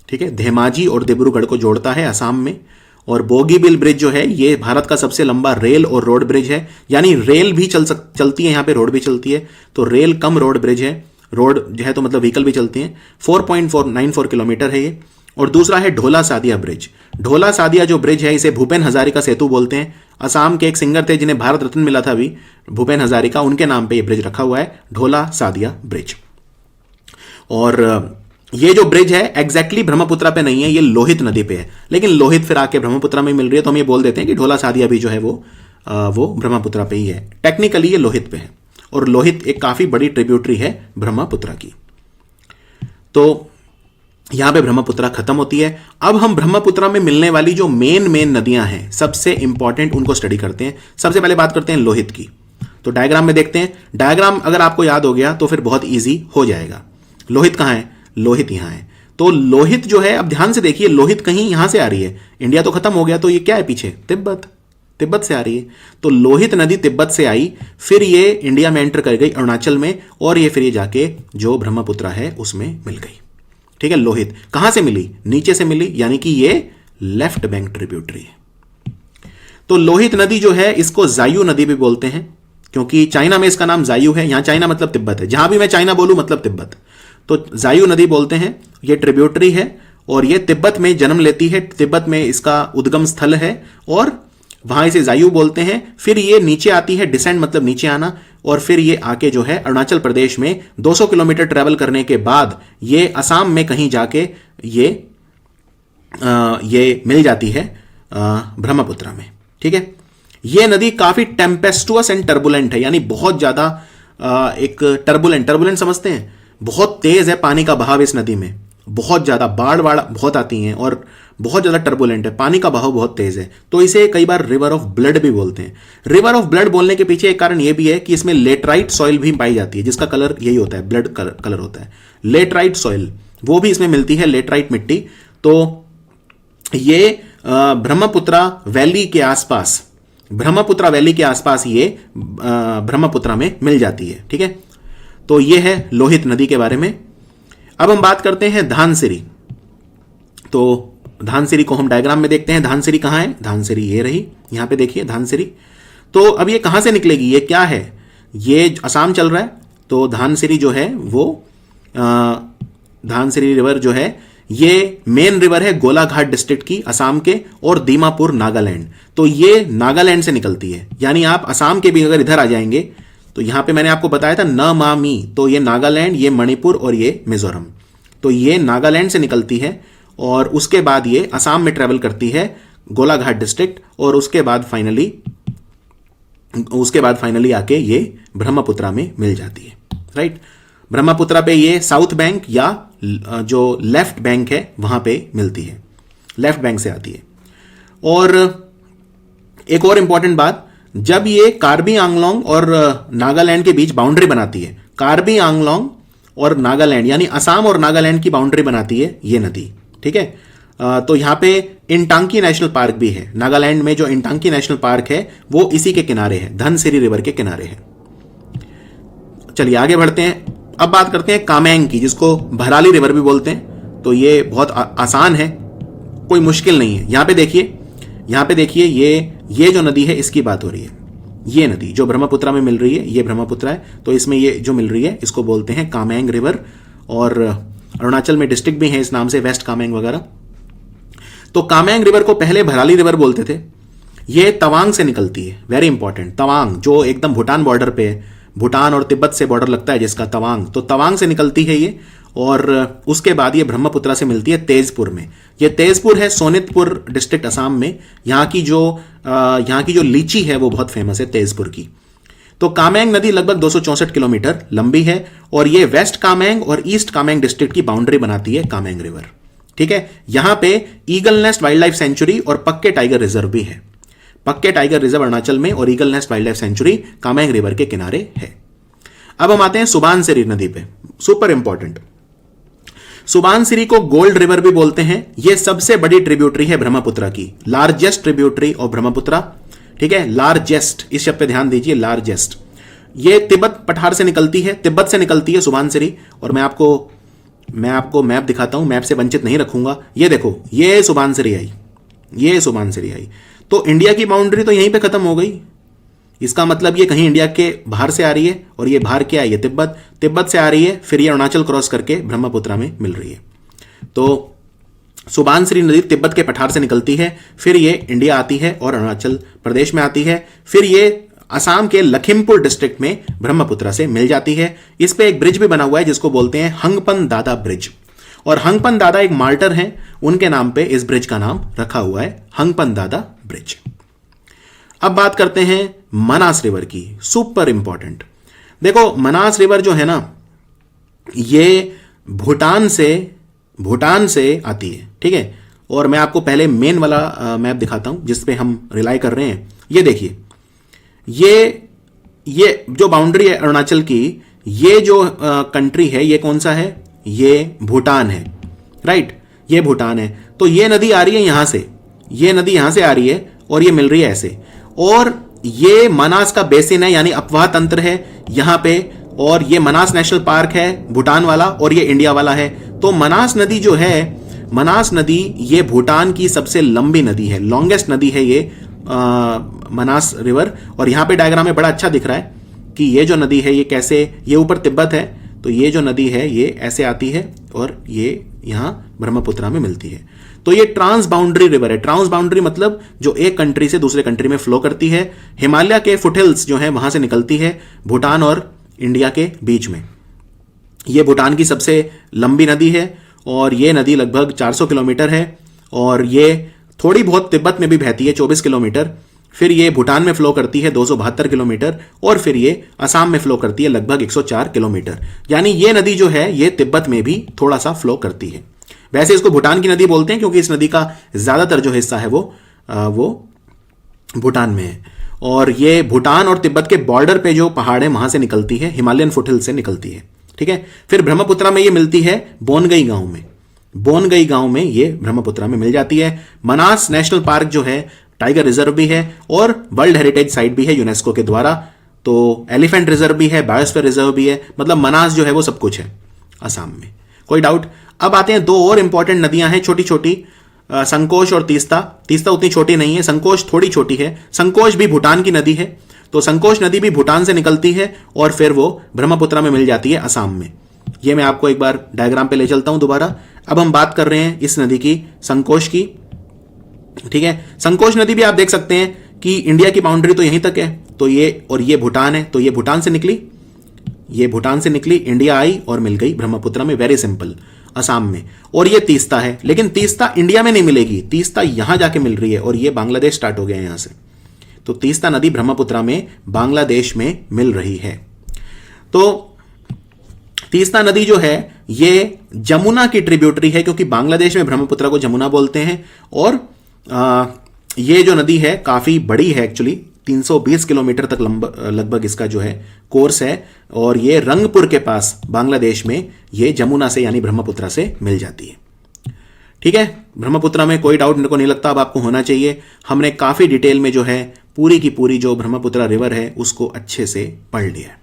ठीक है, धेमाजी और डिब्रूगढ़ को जोड़ता है असम में। और बोगीबील ब्रिज जो है ये भारत का सबसे लंबा रेल और रोड ब्रिज है, यानी रेल भी चलती है यहाँ पे, रोड भी चलती है। तो रेल कम रोड ब्रिज है, रोड जो है तो मतलब व्हीकल भी चलती हैं। 4.494 किलोमीटर है ये। और दूसरा है ढोला सादिया ब्रिज। ढोला सादिया जो ब्रिज है इसे भूपेन हजारिका सेतु बोलते हैं। असम के एक सिंगर थे जिन्हें भारत रत्न मिला था अभी, भूपेन हजारिका, उनके नाम पे ये ब्रिज रखा हुआ है, ढोला सादिया ब्रिज। और ये जो ब्रिज है एग्जैक्टली ब्रह्मपुत्रा पे नहीं है, ये लोहित नदी पे है, लेकिन लोहित फिर आके ब्रह्मपुत्रा में मिल रही है, तो हम ये बोल देते हैं कि ढोला सादिया भी जो है वो ब्रह्मपुत्रा पे ही है। टेक्निकली ये लोहित पे है, और लोहित एक काफी बड़ी ट्रिब्यूटरी है ब्रह्मपुत्रा की। तो यहां पे ब्रह्मपुत्रा खत्म होती है। अब हम ब्रह्मपुत्रा में मिलने वाली जो मेन नदियां हैं, सबसे इंपॉर्टेंट, उनको स्टडी करते हैं। सबसे पहले बात करते हैं लोहित की। तो डायग्राम में देखते हैं। डायग्राम अगर आपको याद हो गया तो फिर बहुत ईजी हो जाएगा। लोहित कहां है? लोहित यहां है। तो लोहित जो है, अब ध्यान से देखिए, लोहित कहीं यहां से आ रही है, इंडिया तो खत्म हो गया, तो ये क्या है पीछे? तिब्बत से आ रही है। तो लोहित नदी तिब्बत से आई, फिर ये इंडिया में एंटर कर गई अरुणाचल में, और ये फिर ये जाके जो ब्रह्मपुत्रा है उसमें मिल गई, ठीक है। लोहित कहां से मिली? नीचे से मिली, यानी कि ये लेफ्ट बैंक ट्रिब्यूटरी है। तो लोहित नदी जो है इसको जायू नदी भी बोलते हैं, क्योंकि चाइना में इसका नाम जायू है। यहां चाइना मतलब तिब्बत है, जहां भी मैं चाइना बोलूं मतलब तिब्बत। तो जायू नदी बोलते हैं, ये ट्रिब्यूटरी है, और ये तिब्बत में जन्म लेती है, तिब्बत में इसका उद्गम स्थल है, और वहां इसे जायू बोलते हैं। फिर ये नीचे आती है, डिसेंड मतलब नीचे आना, और फिर ये आके जो है अरुणाचल प्रदेश में 200 किलोमीटर ट्रेवल करने के बाद ये असम में कहीं जाके ये मिल जाती है ब्रह्मपुत्रा में, ठीक है। ये नदी काफी टेम्पेस्टुअस एंड टर्बुलेंट है, यानी बहुत ज्यादा एक टर्बुलेंट समझते हैं, बहुत तेज है पानी का बहाव इस नदी में, बहुत ज्यादा बाढ़ बहुत आती हैं, और बहुत ज़्यादा टर्बुलेंट है, पानी का बहाव बहुत तेज है, तो इसे कई बार रिवर ऑफ ब्लड भी बोलते हैं। रिवर ऑफ ब्लड बोलने के पीछे एक कारण यह भी है कि इसमें लेटराइट सॉइल भी पाई जाती है, जिसका कलर यही होता है, ब्लड कलर होता है। लेटराइट सॉइल वो भी इसमें मिलती है, लेटराइट मिट्टी। तो ये ब्रह्मपुत्रा वैली के आसपास, ब्रह्मपुत्रा वैली के आसपास ये ब्रह्मपुत्रा में मिल जाती है। ठीक है, तो ये है लोहित नदी के बारे में। अब हम बात करते हैं धानसिरी। तो धानसिरी को हम डायग्राम में देखते हैं। धानसिरी कहां है? धानसिरी ये रही, यहां पे देखिए धानसिरी। तो अब ये कहां से निकलेगी? ये क्या है? ये असम चल रहा है, तो धानसिरी जो है वो धानसिरी रिवर जो है ये मेन रिवर है गोलाघाट डिस्ट्रिक्ट की, असम के, और दीमापुर नागालैंड। तो ये नागालैंड से निकलती है, यानी आप असम के भी अगर इधर आ जाएंगे तो यहां पे मैंने आपको बताया था न मा मी, तो ये नागालैंड, ये मणिपुर और ये मिजोरम। तो ये नागालैंड से निकलती है और उसके बाद ये असम में ट्रेवल करती है गोलाघाट डिस्ट्रिक्ट, और उसके बाद फाइनली आके ये ब्रह्मपुत्रा में मिल जाती है। राइट, ब्रह्मपुत्रा पे ये साउथ बैंक या जो लेफ्ट बैंक है वहां पे मिलती है, लेफ्ट बैंक से आती है। और एक और इंपॉर्टेंट बात, जब ये कार्बी आंगलोंग और नागालैंड के बीच बाउंड्री बनाती है, कार्बी आंगलोंग और नागालैंड यानी असम और नागालैंड की बाउंड्री बनाती है ये नदी। ठीक है, तो यहां पे इंटांकी नेशनल पार्क भी है। नागालैंड में जो इंटांकी नेशनल पार्क है वो इसी के किनारे है, धनसिरी रिवर के किनारे है। चलिए आगे बढ़ते हैं। अब बात करते हैं कामेंग की, जिसको भराली रिवर भी बोलते हैं। तो ये बहुत आसान है, कोई मुश्किल नहीं है। यहां पे देखिए ये जो नदी है इसकी बात हो रही है। ये नदी जो ब्रह्मपुत्रा में मिल रही है, ये ब्रह्मपुत्रा है, तो इसमें ये जो मिल रही है इसको बोलते हैं कामेंग रिवर। और अरुणाचल में डिस्ट्रिक्ट भी है इस नाम से, वेस्ट कामेंग वगैरह। तो कामेंग रिवर को पहले भराली रिवर बोलते थे। ये तवांग से निकलती है, वेरी इंपॉर्टेंट। तवांग जो एकदम भूटान बॉर्डर पे है, भूटान और तिब्बत से बॉर्डर लगता है जिसका, तवांग, तो तवांग से निकलती है ये। और उसके बाद ये ब्रह्मपुत्रा से मिलती है तेजपुर में। ये तेजपुर है सोनितपुर डिस्ट्रिक्ट असम में। यहाँ की जो लीची है वो बहुत फेमस है तेजपुर की। तो कामेंग नदी लगभग 264 किलोमीटर लंबी है और ये वेस्ट कामेंग और ईस्ट कामेंग डिस्ट्रिक्ट की बाउंड्री बनाती है कामेंग रिवर। ठीक है, यहां पे eagle nest wild life sanctuary और पक्के टाइगर रिजर्व भी है। पक्के टाइगर रिजर्व अरुणाचल में और eagle nest wild life sanctuary Kameng river के किनारे है। अब हम आते हैं सुबानसिरी नदी पे, सुपर इंपॉर्टेंट। सुबानसिरी को गोल्ड रिवर भी बोलते हैं। यह सबसे बड़ी ट्रिब्यूटरी है ब्रह्मपुत्रा की, लार्जेस्ट ट्रिब्यूटरी ऑफ ब्रह्मपुत्रा। ठीक है, लार्जेस्ट, इस शब्द पे ध्यान दीजिए, लार्जेस्ट। ये तिब्बत पठार से निकलती है, तिब्बत से निकलती है सुबानसिरी। और मैं आपको मैप दिखाता हूं, मैप से वंचित नहीं रखूंगा। ये देखो, ये सुबानसिरी आई, ये सुबानसिरी आई। तो इंडिया की बाउंड्री तो यहीं पे खत्म हो गई। इसका मतलब ये कहीं इंडिया के बाहर से आ रही है, और ये बाहर क्या है? ये तिब्बत से आ रही है, फिर ये अरुणाचल क्रॉस करके ब्रह्मपुत्रा में मिल रही है। तो सुबानसिरी नदी तिब्बत के पठार से निकलती है, फिर ये इंडिया आती है और अरुणाचल प्रदेश में आती है, फिर ये असम के लखीमपुर डिस्ट्रिक्ट में ब्रह्मपुत्रा से मिल जाती है। इस पे एक ब्रिज भी बना हुआ है जिसको बोलते हैं हंगपन दादा ब्रिज, और हंगपन दादा एक मार्टर हैं, उनके नाम पे इस ब्रिज का नाम रखा हुआ है, हंगपन दादा ब्रिज। अब बात करते हैं मनास रिवर की, सुपर इंपॉर्टेंट। देखो मनास रिवर जो है ना, ये भूटान से आती है। ठीक है, और मैं आपको पहले मेन वाला मैप दिखाता हूं जिस पे हम रिलाई कर रहे हैं। ये देखिए, ये जो बाउंड्री है अरुणाचल की, ये जो कंट्री है ये कौन सा है? ये भूटान है। राइट, ये भूटान है। तो ये नदी आ रही है यहां से, ये नदी यहां से आ रही है और ये मिल रही है ऐसे। और ये मनास का बेसिन है, यानी अपवाह तंत्र है यहां पे, और ये मनास नेशनल पार्क है भूटान वाला, और ये इंडिया वाला है। तो मनास नदी जो है, मनास नदी ये भूटान की सबसे लंबी नदी है, लॉन्गेस्ट नदी है ये मनास रिवर। और यहां पे डायग्राम में बड़ा अच्छा दिख रहा है कि ये जो नदी है ये कैसे, ये ऊपर तिब्बत है, तो ये जो नदी है ये ऐसे आती है और ये यहां ब्रह्मपुत्रा में मिलती है। तो ये ट्रांस बाउंड्री रिवर है। ट्रांस बाउंड्री मतलब जो एक कंट्री से दूसरे कंट्री में फ्लो करती है। हिमालय के फुटहिल्स जो है वहां से निकलती है भूटान और इंडिया के बीच में। ये भूटान की सबसे लंबी नदी है और ये नदी लगभग 400 किलोमीटर है, और ये थोड़ी बहुत तिब्बत में भी बहती है 24 किलोमीटर, फिर ये भूटान में फ्लो करती है 272 किलोमीटर, और फिर ये असम में फ्लो करती है लगभग 104 किलोमीटर। यानी ये नदी जो है ये तिब्बत में भी थोड़ा सा फ्लो करती है। वैसे इसको भूटान की नदी बोलते हैं क्योंकि इस नदी का ज्यादातर जो हिस्सा है वो भूटान में है। और ये भूटान और तिब्बत के बॉर्डर पे जो पहाड़ है वहां से निकलती है, हिमालयन फुटहिल से निकलती है। ठीक है, फिर ब्रह्मपुत्रा में ये मिलती है बोनगई गांव में। बोनगई गांव में ये ब्रह्मपुत्रा में मिल जाती है। मनास नेशनल पार्क जो है टाइगर रिजर्व भी है और वर्ल्ड हेरिटेज साइट भी है यूनेस्को के द्वारा। तो एलिफेंट रिजर्व भी है, बायोस्फीयर रिजर्व भी है, मतलब मनास जो है वो सब कुछ है असम में। कोई डाउट? अब आते हैं दो और इंपॉर्टेंट नदियां हैं छोटी छोटी, संकोश और तीस्ता। तीस्ता उतनी छोटी नहीं है, संकोश थोड़ी छोटी है। संकोश भी भूटान की नदी है, तो संकोश नदी भी भूटान से निकलती है और फिर वो ब्रह्मपुत्रा में मिल जाती है असम में। ये मैं आपको एक बार डायग्राम पे ले चलता हूं दोबारा। अब हम बात कर रहे हैं इस नदी की, संकोश की। ठीक है, संकोश नदी भी आप देख सकते हैं कि इंडिया की बाउंड्री तो यहीं तक है, तो ये भूटान है, तो ये भूटान से निकली, ये भूटान से निकली, इंडिया आई और मिल गई ब्रह्मपुत्रा में। वेरी सिंपल, असम में। और ये तीस्ता है, लेकिन तीस्ता इंडिया में नहीं मिलेगी, तीस्ता यहां जाके मिल रही है और ये बांग्लादेश स्टार्ट हो गया है यहां से। तो तीस्ता नदी ब्रह्मपुत्रा में बांग्लादेश में मिल रही है। तो तीस्ता नदी जो है ये जमुना की ट्रिब्यूटरी है, क्योंकि बांग्लादेश में ब्रह्मपुत्रा को जमुना बोलते हैं। और ये जो नदी है काफी बड़ी है, एक्चुअली 320 किलोमीटर तक लगभग इसका जो है कोर्स है। और ये रंगपुर के पास बांग्लादेश में ये जमुना से यानी ब्रह्मपुत्रा से मिल जाती है। ठीक है, ब्रह्मपुत्रा में कोई डाउट मेरे को नहीं लगता अब आपको होना चाहिए। हमने काफी डिटेल में जो है पूरी की पूरी जो ब्रह्मपुत्रा रिवर है उसको अच्छे से पढ़ लिया है।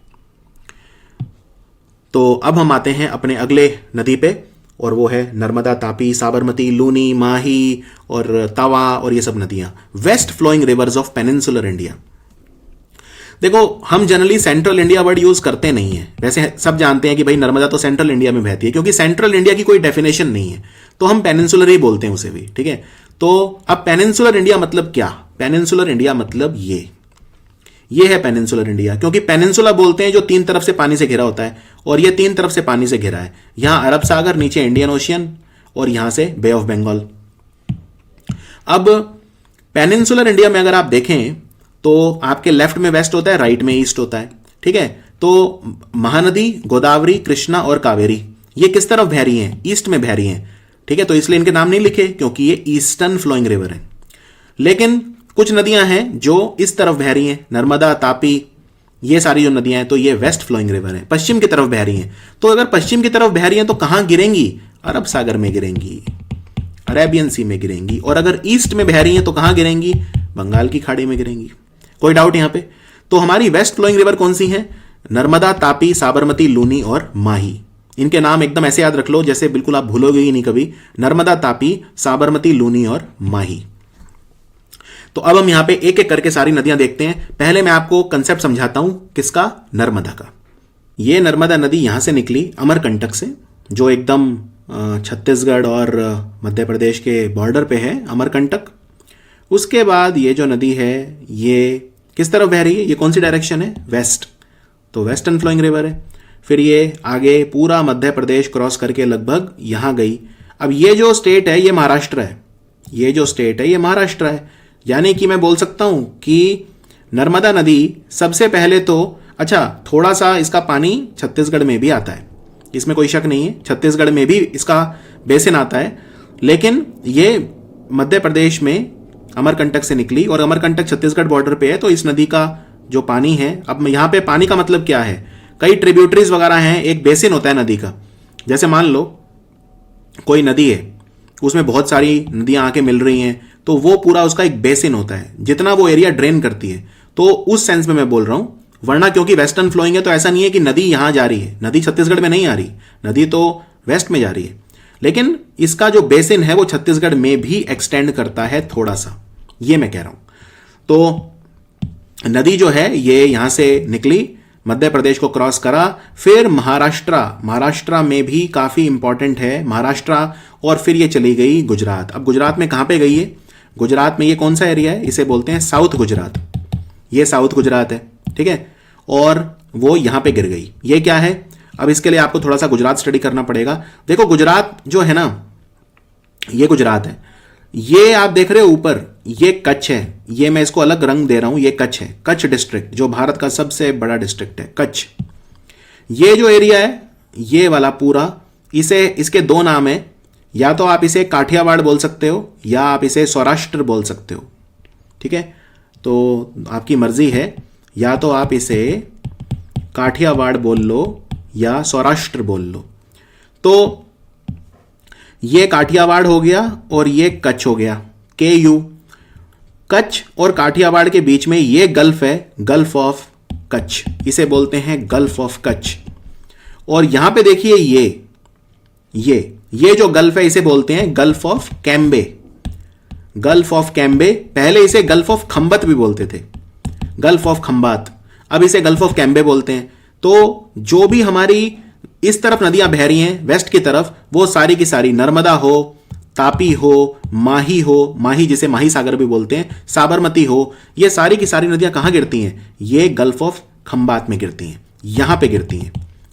तो अब हम आते हैं अपने अगले नदी पे, और वो है नर्मदा, तापी, साबरमती, लूनी, माही और तवा और ये सब नदियां, west flowing rivers of peninsular India. देखो, हम generally central India word use करते नहीं है। वैसे सब जानते हैं कि भाई नर्मदा तो सेंट्रल इंडिया में बहती है, क्योंकि सेंट्रल इंडिया की कोई डेफिनेशन नहीं है, तो हम पेनिनसुलर ही बोलते हैं उसे भी। ठीक है, तो अब पेनिनसुलर इंडिया मतलब क्या? पेनिनसुलर इंडिया मतलब ये है पेनिनसुलर इंडिया, क्योंकि पेनिनसुला बोलते हैं जो 3 तरफ से पानी से घिरा होता है, और ये 3 तरफ से पानी से घिरा है। यहां अरब सागर, नीचे इंडियन ओशियन और यहां से बे ऑफ बंगाल। अब पेनिनसुलर इंडिया में अगर आप देखें तो आपके लेफ्ट में वेस्ट होता है, राइट में ईस्ट होता है। ठीक है, तो महानदी, गोदावरी, कृष्णा और कावेरी ये किस तरफ बह रही हैं? ईस्ट में बह रही हैं। ठीक है, तो इसलिए इनके नाम नहीं लिखे क्योंकि ये ईस्टर्न फ्लोइंग रिवर है। लेकिन कुछ नदियां हैं जो इस तरफ बह रही हैं, नर्मदा, तापी, ये सारी जो नदियां हैं, तो ये वेस्ट फ्लोइंग रिवर है, पश्चिम की तरफ बह रही हैं। तो अगर पश्चिम की तरफ बह रही हैं तो कहां गिरेंगी? अरब सागर में गिरेंगी, अरेबियन सी में गिरेंगी। और अगर ईस्ट में बह रही हैं तो कहां गिरेंगी? बंगाल की खाड़ी में गिरेंगी। कोई डाउट यहां पे? तो हमारी वेस्ट फ्लोइंग रिवर कौन सी है? नर्मदा, तापी, साबरमती, लूनी और माही। इनके नाम एकदम ऐसे याद रख लो जैसे बिल्कुल आप भूलोगे ही नहीं कभी। नर्मदा, तापी, साबरमती, लूनी और माही। तो अब हम यहां पे एक एक करके सारी नदियां देखते हैं। पहले मैं आपको कंसेप्ट समझाता हूं, किसका? नर्मदा का। ये नर्मदा नदी यहां से निकली अमरकंटक से, जो एकदम छत्तीसगढ़ और मध्य प्रदेश के बॉर्डर पे है, अमरकंटक। उसके बाद ये जो नदी है ये किस तरफ बह रही है? ये कौन सी डायरेक्शन है? वेस्ट, तो वेस्टर्न फ्लोइंग रिवर है। फिर ये आगे पूरा मध्य प्रदेश क्रॉस करके लगभग यहां गई। अब ये जो स्टेट है ये महाराष्ट्र है, ये जो स्टेट है ये महाराष्ट्र है। यानी कि मैं बोल सकता हूं कि नर्मदा नदी सबसे पहले तो, अच्छा थोड़ा सा इसका पानी छत्तीसगढ़ में भी आता है, इसमें कोई शक नहीं है, छत्तीसगढ़ में भी इसका बेसिन आता है। लेकिन ये मध्य प्रदेश में अमरकंटक से निकली और अमरकंटक छत्तीसगढ़ बॉर्डर पे है, तो इस नदी का जो पानी है, अब यहां पे पानी का मतलब क्या है? कई ट्रिब्यूटरीज वगैरह हैं, एक बेसिन होता है नदी का। जैसे मान लो कोई नदी है, उसमें बहुत सारी नदियां आके मिल रही हैं, तो वो पूरा उसका एक बेसिन होता है, जितना वो एरिया ड्रेन करती है। तो उस सेंस में मैं बोल रहा हूं, वरना क्योंकि वेस्टर्न फ्लोइंग है तो ऐसा नहीं है कि नदी यहां जा रही है, नदी छत्तीसगढ़ में नहीं आ रही, नदी तो वेस्ट में जा रही है। लेकिन इसका जो बेसिन है वो छत्तीसगढ़ में भी एक्सटेंड करता है थोड़ा सा, ये मैं कह रहा हूं। तो नदी जो है ये यहां से निकली, मध्य प्रदेश को क्रॉस करा, फिर महाराष्ट्र में भी काफी इंपॉर्टेंट है महाराष्ट्र, और फिर ये चली गई गुजरात। अब गुजरात में कहां पे गई है? गुजरात में ये कौन सा एरिया है? इसे बोलते हैं साउथ गुजरात, ये साउथ गुजरात है। ठीक है, और वो यहां पे गिर गई। ये क्या है? अब इसके लिए आपको थोड़ा सा गुजरात स्टडी करना पड़ेगा। देखो गुजरात जो है ना, ये गुजरात है, ये आप देख रहे हो ऊपर, ये कच्छ है, ये मैं इसको अलग रंग दे रहा हूं, ये कच्छ है, कच्छ डिस्ट्रिक्ट जो भारत का सबसे बड़ा डिस्ट्रिक्ट है, कच्छ। ये जो एरिया है ये वाला पूरा, इसे इसके 2 नाम है, या तो आप इसे काठियावाड़ बोल सकते हो या आप इसे सौराष्ट्र बोल सकते हो। ठीक है, तो आपकी मर्जी है, या तो आप इसे काठियावाड़ बोल लो या सौराष्ट्र बोल लो। तो ये काठियावाड़ हो गया और ये कच्छ हो गया, KU। कच्छ और काठियावाड़ के बीच में ये गल्फ है, गल्फ ऑफ कच्छ, इसे बोलते हैं गल्फ ऑफ कच्छ। और यहां पे देखिए ये जो गल्फ है इसे बोलते हैं gulf of Cambay. Gulf of Cambay, पहले इसे गल्फ ऑफ खंबत भी बोलते थे, गल्फ ऑफ खंबात, अब इसे गल्फ ऑफ कैम्बे बोलते हैं। तो जो भी हमारी इस तरफ नदियां बह रही हैं वेस्ट की तरफ, वो सारी की सारी, नर्मदा हो, तापी हो, माही जिसे माही सागर भी बोलते हैं, साबरमती हो, ये सारी की सारी नदियां कहां गिरती हैं? ये गल्फ ऑफ खंबात में गिरती हैं, यहां पे गिरती हैं।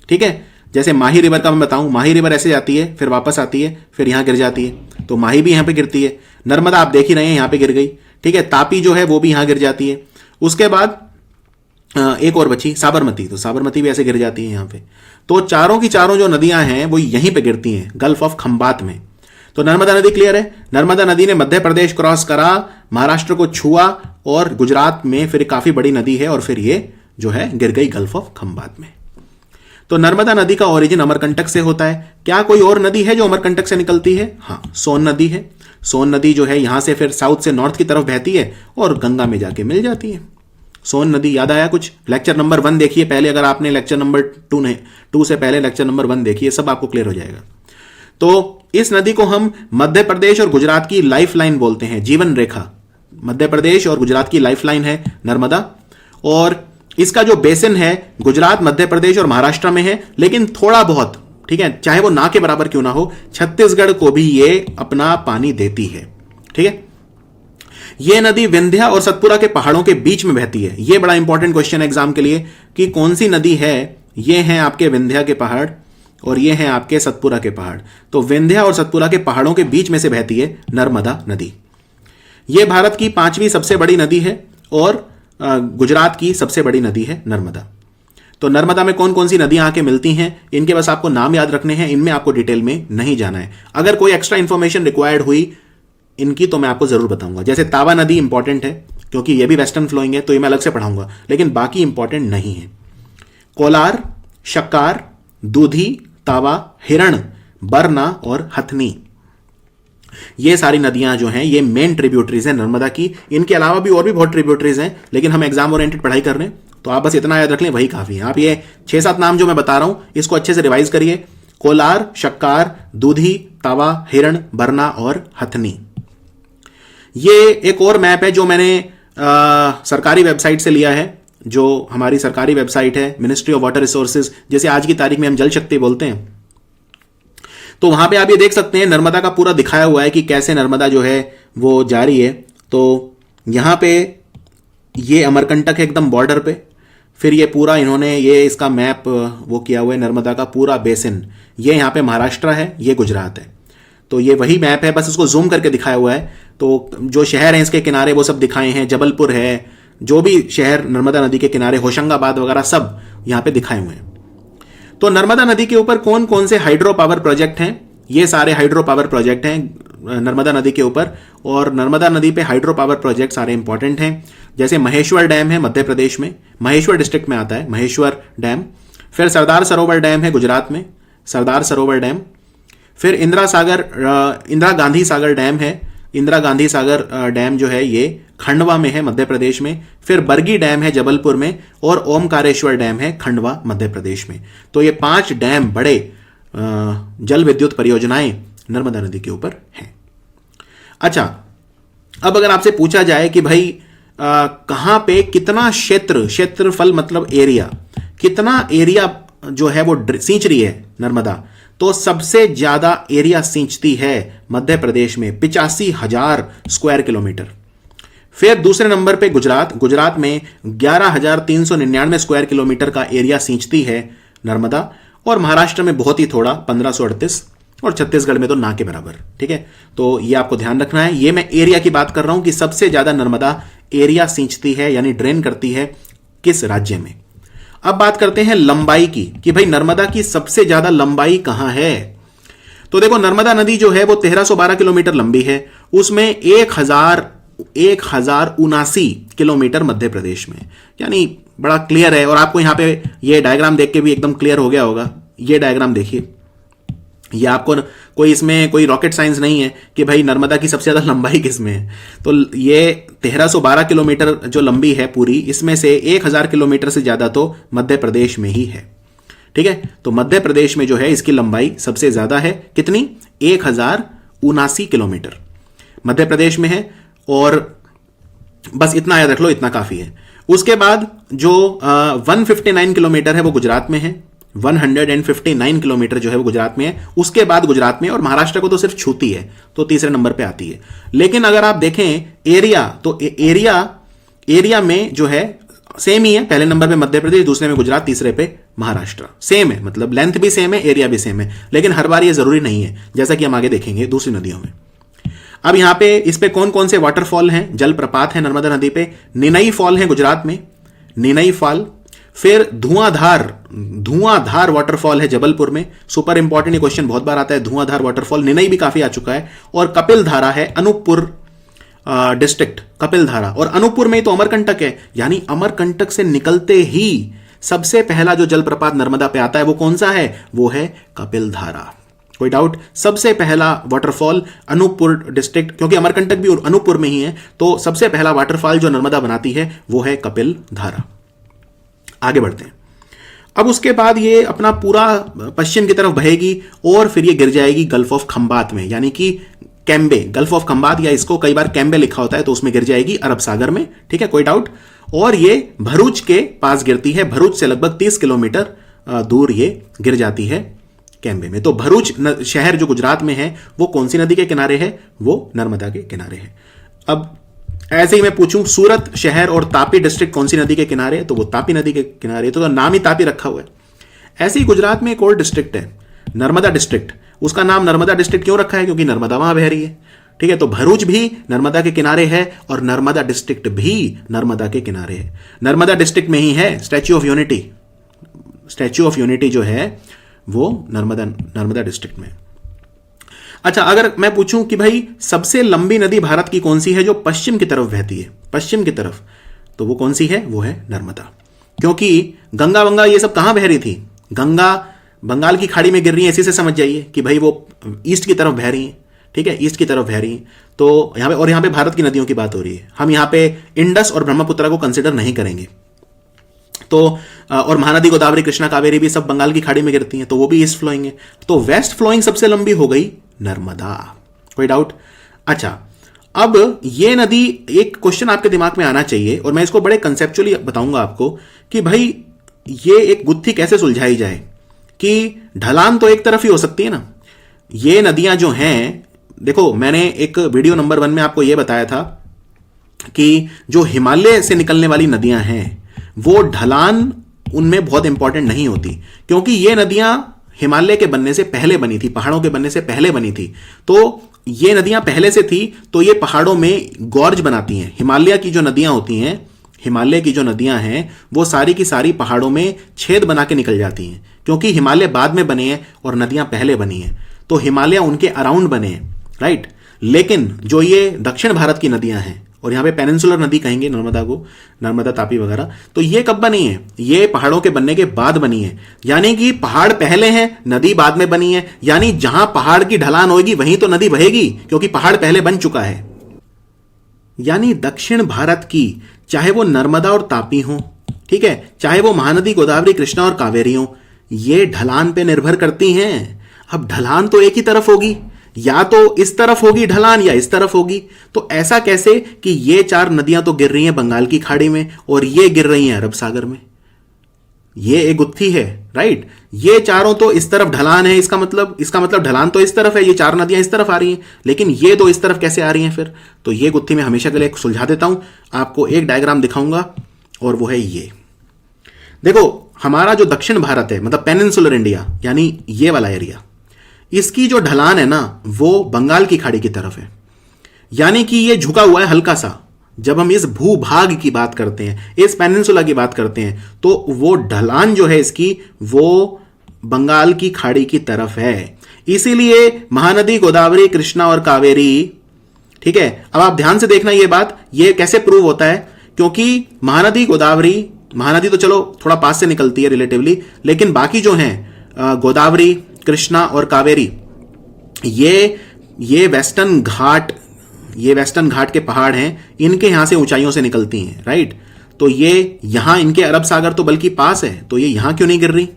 ठीक है, जैसे माही रिवर का मैं बताऊं, माही रिवर ऐसे जाती है, फिर वापस आती है, फिर यहां गिर जाती है, तो माही भी यहां पे गिरती है। नर्मदा आप देख ही रहे हैं यहां पे गिर गई। ठीक है, तापी जो है वो भी यहां गिर जाती है। उसके बाद एक और बची साबरमती, तो साबरमती भी ऐसे गिर जाती है यहां पे। तो चारों की चारों जो नदियां हैं वो यहीं पे गिरती हैं, गल्फ ऑफ खंबात में। तो नर्मदा नदी क्लियर है। नर्मदा नदी ने मध्य प्रदेश क्रॉस करा, महाराष्ट्र को छुआ और गुजरात में फिर काफी बड़ी नदी है और फिर ये जो है गिर गई गल्फ ऑफ खंबात में। तो नर्मदा नदी का ओरिजिन अमरकंटक से होता है। क्या कोई और नदी है जो अमरकंटक से निकलती है? हाँ, सोन नदी है। सोन नदी जो है यहां से फिर साउथ से नॉर्थ की तरफ बहती है और गंगा में जाके मिल जाती है। सोन नदी याद आया कुछ? लेक्चर नंबर 1 देखिए पहले, अगर आपने लेक्चर नंबर 2 से पहले लेक्चर नंबर 1 देखिए, सब आपको क्लियर हो जाएगा। तो इस नदी को हम मध्य प्रदेश और गुजरात की लाइफ लाइन बोलते हैं, जीवन रेखा। मध्य प्रदेश और गुजरात की लाइफ लाइन है नर्मदा। और इसका जो बेसिन है गुजरात, मध्य प्रदेश और महाराष्ट्र में है, लेकिन थोड़ा बहुत, ठीक है, चाहे वो ना के बराबर क्यों ना हो, छत्तीसगढ़ को भी ये अपना पानी देती है। ठीक है, ये नदी विंध्या और सतपुरा के पहाड़ों के बीच में बहती है। ये बड़ा इंपॉर्टेंट क्वेश्चन है एग्जाम के लिए कि कौन सी नदी है। ये हैं आपके विंध्या के पहाड़ और ये हैं आपके सतपुरा के पहाड़। तो विंध्या और सतपुरा के पहाड़ों के बीच में से बहती है नर्मदा नदी। ये भारत की 5वीं सबसे बड़ी नदी है और गुजरात की सबसे बड़ी नदी है नर्मदा। तो नर्मदा में कौन कौन सी नदियां आके मिलती हैं, इनके बस आपको नाम याद रखने हैं, इनमें आपको डिटेल में नहीं जाना है। अगर कोई एक्स्ट्रा इंफॉर्मेशन रिक्वायर्ड हुई इनकी तो मैं आपको जरूर बताऊंगा। जैसे तावा नदी इंपॉर्टेंट है क्योंकि ये भी वेस्टर्न फ्लोइंग है, तो ये मैं अलग से पढ़ाऊंगा, लेकिन बाकी इंपॉर्टेंट नहीं है। कोलार, शक्कार, दूधी, तावा, हिरण, बरना और हथनी, ये सारी नदियां जो हैं ये मेन ट्रिब्यूटरीज हैं नर्मदा की। इनके अलावा भी और भी बहुत ट्रिब्यूटरीज हैं, लेकिन हम एग्जाम ओरिएंटेड पढ़ाई कर रहे हैं, तो आप बस इतना याद रख लें, वही काफी है। आप ये 6-7 नाम जो मैं बता रहा हूं इसको अच्छे से रिवाइज करिए। कोलार, शक्कार, दूधी, तावा, हिरण, बरना और हथनी। ये एक और मैप है जो मैंने सरकारी वेबसाइट से लिया है, जो हमारी सरकारी वेबसाइट है मिनिस्ट्री ऑफ वाटर रिसोर्सेज, जैसे आज की तारीख में हम जल शक्ति बोलते हैं। तो वहां पे आप ये देख सकते हैं नर्मदा का पूरा दिखाया हुआ है कि कैसे नर्मदा जो है वो जा रही है। तो यहां पे ये अमरकंटक है एकदम बॉर्डर पे, फिर ये पूरा इन्होंने ये इसका मैप वो किया हुआ है नर्मदा का पूरा बेसिन। ये यहां पे महाराष्ट्र है, ये गुजरात है। तो ये वही मैप है, बस इसको जूम करके दिखाया हुआ है। तो जो शहर हैं इसके किनारे वो सब दिखाए हैं, जबलपुर है, जो भी शहर नर्मदा नदी के किनारे, होशंगाबाद वगैरह सब यहां पे दिखाए हुए हैं। तो नर्मदा नदी के ऊपर कौन कौन से हाइड्रो पावर प्रोजेक्ट हैं? ये सारे हाइड्रो पावर प्रोजेक्ट हैं नर्मदा नदी के ऊपर, और नर्मदा नदी पे हाइड्रो पावर प्रोजेक्ट सारे इंपॉर्टेंट हैं। जैसे महेश्वर डैम है मध्य प्रदेश में, महेश्वर डिस्ट्रिक्ट में आता है महेश्वर डैम। फिर सरदार सरोवर डैम है गुजरात में, सरदार सरोवर डैम। फिर इंदिरा गांधी सागर डैम है, इंदिरा गांधी सागर डैम जो है ये खंडवा में है मध्य प्रदेश में। फिर बरगी डैम है जबलपुर में, और ओमकारेश्वर डैम है खंडवा मध्य प्रदेश में। तो ये 5 डैम बड़े जल विद्युत परियोजनाएं नर्मदा नदी के ऊपर हैं। अच्छा, अब अगर आपसे पूछा जाए कि भाई कहां पे कितना क्षेत्रफल मतलब एरिया, कितना एरिया जो है वो सींच रही है नर्मदा, तो सबसे ज्यादा एरिया सींचती है मध्य प्रदेश में 85,000 स्क्वायर किलोमीटर। फिर दूसरे नंबर पे गुजरात में 11,399 स्क्वायर किलोमीटर का एरिया सींचती है नर्मदा, और महाराष्ट्र में बहुत ही थोड़ा 1538, और छत्तीसगढ़ में तो ना के बराबर। ठीक है, तो ये आपको ध्यान रखना है। ये मैं एरिया की बात कर रहा हूं कि सबसे ज्यादा नर्मदा एरिया सींचती है यानी ड्रेन करती है किस राज्य में। अब बात करते हैं लंबाई की कि भाई नर्मदा की सबसे ज्यादा लंबाई कहां है। तो देखो नर्मदा नदी जो है वो 1312 किलोमीटर लंबी है, उसमें 1079 किलोमीटर मध्य प्रदेश में, यानी बड़ा क्लियर है। और आपको यहां पे ये डायग्राम देख के भी एकदम क्लियर हो गया होगा। ये डायग्राम देखिए, ये आपको कोई इसमें कोई रॉकेट साइंस नहीं है कि भाई नर्मदा की सबसे ज्यादा लंबाई किस में है। तो ये 1312 किलोमीटर जो लंबी है पूरी, इसमें से 1000 किलोमीटर से ज्यादा तो मध्य प्रदेश में ही है। ठीक है, तो मध्य प्रदेश में जो है इसकी लंबाई सबसे ज्यादा है, कितनी? 1079 किलोमीटर मध्य प्रदेश में है। और बस इतना याद रख लो, इतना काफी है। उसके बाद जो 159 किलोमीटर है वो गुजरात में है, 159 किलोमीटर जो है वो गुजरात में है। उसके बाद गुजरात में, और महाराष्ट्र को तो सिर्फ छूती है, तो तीसरे नंबर पे आती है। लेकिन अगर आप देखें एरिया, तो एरिया में जो है सेम ही है, पहले नंबर पे मध्य प्रदेश, दूसरे में गुजरात, तीसरे पे महाराष्ट्र। सेम है, मतलब लेंथ भी सेम है, एरिया भी सेम है। लेकिन हर बार ये जरूरी नहीं है, जैसा कि हम आगे देखेंगे दूसरी नदियों में। अब यहां पे इस पे कौन कौन से वाटरफॉल हैं, जलप्रपात है नर्मदा नदी पे? निनई फॉल है गुजरात में, निनई फॉल। फिर धुआंधार वाटरफॉल है जबलपुर में। सुपर इंपॉर्टेंट, ये क्वेश्चन बहुत बार आता है, धुआंधार वाटरफॉल। निनई भी काफी आ चुका है। और कपिल धारा है अनूपपुर डिस्ट्रिक्ट, कपिल धारा। और अनूपपुर में ही तो अमरकंटक है, यानी अमरकंटक से निकलते ही सबसे पहला जो जलप्रपात नर्मदा पे आता है वो कौन सा है? वो है कपिल धारा। कोई डाउट? सबसे पहला वाटरफॉल अनूपपुर डिस्ट्रिक्ट, क्योंकि अमरकंटक भी अनूपपुर में ही है, तो सबसे पहला वाटरफॉल जो नर्मदा बनाती है वो है कपिल धारा। आगे बढ़ते हैं। अब उसके बाद ये अपना पूरा पश्चिम की तरफ बहेगी और फिर ये गिर जाएगी गल्फ ऑफ खंबात में, यानी कि कैम्बे, गल्फ ऑफ खंबात, या इसको कई बार कैम्बे लिखा होता है, तो उसमें गिर जाएगी अरब सागर में। ठीक है, कोई डाउट? और ये भरूच के पास गिरती है, भरूच से लगभग 30 किलोमीटर दूर ये गिर जाती है कैम्बे में। तो भरूच शहर जो गुजरात में है वो कौन सी नदी के किनारे है? वो नर्मदा के किनारे है। अब ऐसे ही मैं पूछूं सूरत शहर और तापी डिस्ट्रिक्ट कौन सी नदी के किनारे है? तो वो तापी नदी के किनारे, तो नाम ही तापी रखा हुआ है। ऐसे ही गुजरात में एक और डिस्ट्रिक्ट है नर्मदा डिस्ट्रिक्ट, उसका नाम नर्मदा डिस्ट्रिक्ट क्यों रखा है? क्योंकि नर्मदा वहां बह रही है। ठीक है, तो भरूच भी नर्मदा के किनारे है और नर्मदा डिस्ट्रिक्ट भी नर्मदा के किनारे है। नर्मदा डिस्ट्रिक्ट में ही है statue of unity, statue of unity जो है वो नर्मदा डिस्ट्रिक्ट में। अच्छा, अगर मैं पूछूं कि भाई सबसे लंबी नदी भारत की कौन सी है जो पश्चिम की तरफ बहती है, पश्चिम की तरफ, तो वो कौन सी है? वो है नर्मदा। क्योंकि गंगा वंगा ये सब कहां बह रही थी? गंगा बंगाल की खाड़ी में गिर रही है, इसी से समझ जाइए कि भाई वो ईस्ट की तरफ बह रही है। ठीक है, ईस्ट की तरफ बह रही है। तो यहां पे, और यहां पे भारत की नदियों की बात हो रही है, हम यहां पे इंडस और ब्रह्मपुत्र को कंसिडर नहीं करेंगे। तो और महानदी गोदावरी कृष्णा कावेरी भी सब बंगाल की खाड़ी में गिरती हैं, तो वो भी ईस्ट फ्लोइंग है। तो वेस्ट फ्लोइंग सबसे लंबी हो गई नर्मदा। कोई डाउट? अच्छा, अब ये नदी, एक क्वेश्चन आपके दिमाग में आना चाहिए और मैं इसको बड़े कंसेप्चुअली बताऊंगा आपको कि भाई ये एक गुत्थी कैसे सुलझाई जाए कि ढलान तो एक तरफ ही हो सकती है ना। ये नदियां जो हैं, देखो मैंने एक वीडियो नंबर 1 में आपको यह बताया था कि जो हिमालय से निकलने वाली नदियां हैं वो ढलान उनमें बहुत इंपॉर्टेंट नहीं होती, क्योंकि ये नदियां हिमालय के बनने से पहले बनी थी, पहाड़ों के बनने से पहले बनी थी। तो ये नदियां पहले से थी, तो ये पहाड़ों में गॉर्ज बनाती हैं। हिमालय की जो नदियां होती हैं, हिमालय की जो नदियां हैं वो सारी की सारी पहाड़ों में छेद बना के निकल जाती हैं, क्योंकि हिमालय बाद में बने हैं और नदियां पहले बनी हैं, तो हिमालय उनके अराउंड बने हैं, राइट। लेकिन जो ये दक्षिण भारत की नदियां हैं, और यहां पे पेनिनसुलर नदी कहेंगे नर्मदा को, नर्मदा तापी वगैरह, तो ये कब बनी है? ये पहाड़ों के बनने के बाद बनी है। यानी कि पहाड़ पहले हैं, नदी बाद में बनी है। यानी जहां पहाड़ की ढलान होगी वहीं तो नदी बहेगी, क्योंकि पहाड़ पहले बन चुका है। यानी दक्षिण भारत की, चाहे वो नर्मदा और तापी हो, ठीक है, चाहे वो महानदी गोदावरी कृष्णा और कावेरी हो, ये ढलान पे निर्भर करती हैं। अब ढलान तो एक ही तरफ होगी, या तो इस तरफ होगी ढलान या इस तरफ होगी। तो ऐसा कैसे कि ये 4 नदियां तो गिर रही हैं बंगाल की खाड़ी में और ये गिर रही हैं अरब सागर में? ये एक गुत्थी है, राइट। ये चारों तो इस तरफ ढलान है, इसका मतलब ढलान तो इस तरफ है, ये 4 नदियां इस तरफ आ रही हैं, लेकिन ये तो इस तरफ कैसे आ रही हैं फिर? तो ये गुत्थी मैं हमेशा के लिए सुलझा देता हूं। आपको एक डायग्राम दिखाऊंगा और वो है ये। देखो, हमारा जो दक्षिण भारत है, मतलब पेनिनसुलर इंडिया, यानी ये वाला एरिया, इसकी जो ढलान है ना वो बंगाल की खाड़ी की तरफ है। यानी कि ये झुका हुआ है हल्का सा। जब हम इस भूभाग की बात करते हैं, इस पेनिनसुला की बात करते हैं, तो वो ढलान जो है इसकी वो बंगाल की खाड़ी की तरफ है। इसीलिए महानदी गोदावरी कृष्णा और कावेरी, ठीक है। अब आप ध्यान से देखना ये बात, ये कैसे प्रूव होता है, क्योंकि महानदी गोदावरी, महानदी तो चलो थोड़ा पास से निकलती है रिलेटिवली, लेकिन बाकी जो हैं गोदावरी कृष्णा और कावेरी, ये वेस्टर्न घाट, ये वेस्टर्न घाट के पहाड़ हैं, इनके यहां से ऊंचाइयों से निकलती हैं, राइट। तो ये यहां इनके अरब सागर तो बल्कि पास है, तो ये यहां क्यों नहीं गिर रही?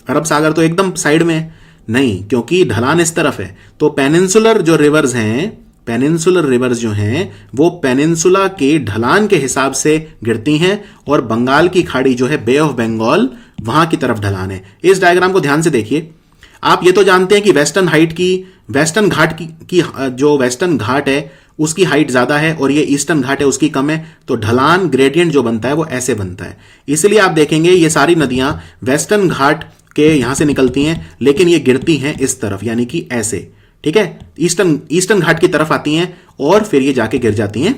अरब सागर तो एकदम साइड में है। नहीं, क्योंकि ढलान इस तरफ है। तो पेनिनसुलर जो रिवर्स हैं, पेनिनसुलर रिवर्स जो हैं वो पेनिनसुला के ढलान के हिसाब से गिरती हैं, और बंगाल की खाड़ी जो है बे ऑफ बंगाल, वहां की तरफ ढलान है। इस डायग्राम को ध्यान से देखिए। आप ये तो जानते हैं कि वेस्टर्न हाइट की, वेस्टर्न घाट की जो वेस्टर्न घाट है उसकी हाइट ज्यादा है और ये ईस्टर्न घाट है उसकी कम है, तो ढलान ग्रेडियंट जो बनता है वो ऐसे बनता है। इसलिए आप देखेंगे ये सारी नदियां वेस्टर्न घाट के यहां से निकलती हैं, लेकिन ये गिरती हैं इस तरफ, यानी कि ऐसे, ठीक है। ईस्टर्न घाट की तरफ आती हैं और फिर ये जाके गिर जाती हैं,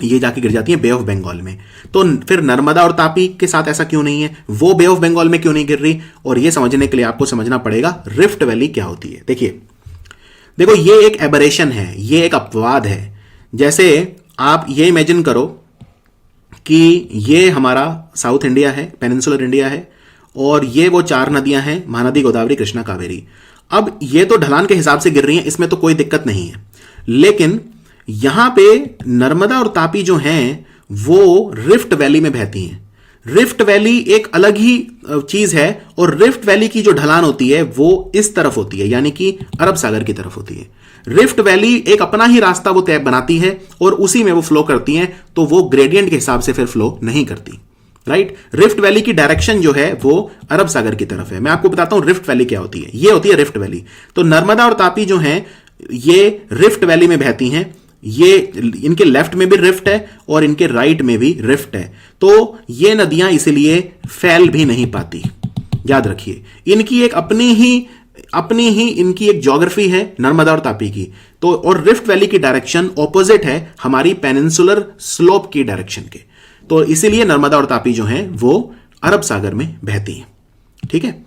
ये जाके गिर जाती है बे ऑफ बंगाल में। तो फिर नर्मदा और तापी के साथ ऐसा क्यों नहीं है, वो बे ऑफ बंगाल में क्यों नहीं गिर रही? और ये समझने के लिए आपको समझना पड़ेगा रिफ्ट वैली क्या होती है। देखिए, देखो ये एक एबरेशन है, ये एक अपवाद है। जैसे आप ये इमेजिन करो कि ये हमारा साउथ इंडिया है, पेनिनसुलर इंडिया है, और ये वो चार नदियां हैं, महानदी गोदावरी कृष्णा कावेरी। अब ये तो ढलान के हिसाब से गिर रही हैं, इसमें तो कोई दिक्कत नहीं है, लेकिन यहां पे नर्मदा और तापी जो हैं वो रिफ्ट वैली में बहती हैं। रिफ्ट वैली एक अलग ही चीज है, और रिफ्ट वैली की जो ढलान होती है वो इस तरफ होती है, यानी कि अरब सागर की तरफ होती है। रिफ्ट वैली एक अपना ही रास्ता वो तय बनाती है और उसी में वो फ्लो करती हैं, तो वो ग्रेडियंट के हिसाब से फिर फ्लो नहीं करती, राइट। रिफ्ट वैली की डायरेक्शन जो है वो अरब सागर की तरफ है। मैं आपको बताता हूं रिफ्ट वैली क्या होती है। ये होती है रिफ्ट वैली। तो नर्मदा और तापी जो हैं ये रिफ्ट वैली में बहती हैं। ये इनके लेफ्ट में भी रिफ्ट है और इनके राइट में भी रिफ्ट है, तो ये नदियां इसलिए फैल भी नहीं पाती। याद रखिए, इनकी एक अपनी ही इनकी एक ज्योग्राफी है नर्मदा और तापी की। तो और रिफ्ट वैली की डायरेक्शन ऑपोजिट है हमारी पेनिनसुलर स्लोप की डायरेक्शन के, तो इसीलिए नर्मदा और तापी जो हैं वो अरब सागर में बहती हैं, ठीक है।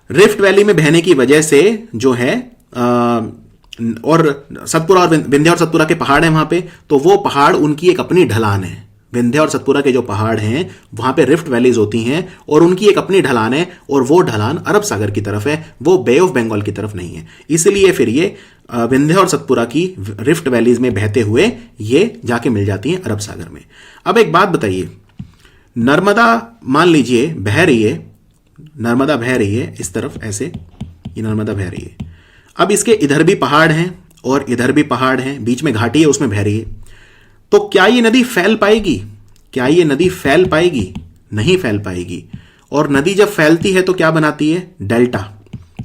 रिफ्ट वैली में बहने की वजह से जो है और सतपुरा और विंध्य और सतपुरा के पहाड़ हैं वहां पे, तो वो पहाड़ उनकी एक अपनी ढलान है। विंध्य और सतपुरा के जो पहाड़ हैं वहां पे रिफ्ट वैलीज होती हैं और उनकी एक अपनी ढलान है, और वो ढलान अरब सागर की तरफ है, वो बे ऑफ बंगाल की तरफ नहीं है। इसलिए फिर ये विंध्य और सतपुरा की रिफ्ट वैलीज में बहते हुए ये जाके मिल जाती हैं अरब सागर में। अब एक बात बताइए, नर्मदा मान लीजिए बह रही है, नर्मदा बह रही है इस तरफ ऐसे, ये नर्मदा बह रही है। अब इसके इधर भी पहाड़ हैं और इधर भी पहाड़ हैं, बीच में घाटी है उसमें बह रही है। तो क्या ये नदी फैल पाएगी? क्या ये नदी फैल पाएगी? नहीं फैल पाएगी। और नदी जब फैलती है तो क्या बनाती है? डेल्टा।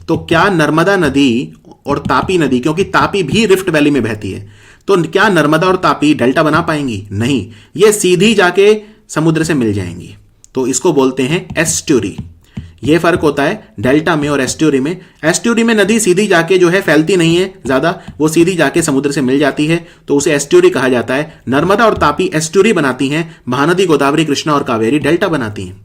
तो क्या नर्मदा नदी और तापी नदी, क्योंकि तापी भी रिफ्ट वैली में बहती है, तो क्या नर्मदा और तापी डेल्टा बना पाएंगी? नहीं, ये सीधी जाके समुद्र से मिल जाएंगी। तो इसको बोलते हैं एस्ट्यूरी। ये फर्क होता है डेल्टा में और एस्ट्यूरी में। एस्ट्यूरी में नदी सीधी जाके जो है फैलती नहीं है ज्यादा, वो सीधी जाके समुद्र से मिल जाती है, तो उसे एस्ट्यूरी कहा जाता है। नर्मदा और तापी एस्ट्यूरी बनाती हैं, महानदी गोदावरी कृष्णा और कावेरी डेल्टा बनाती हैं।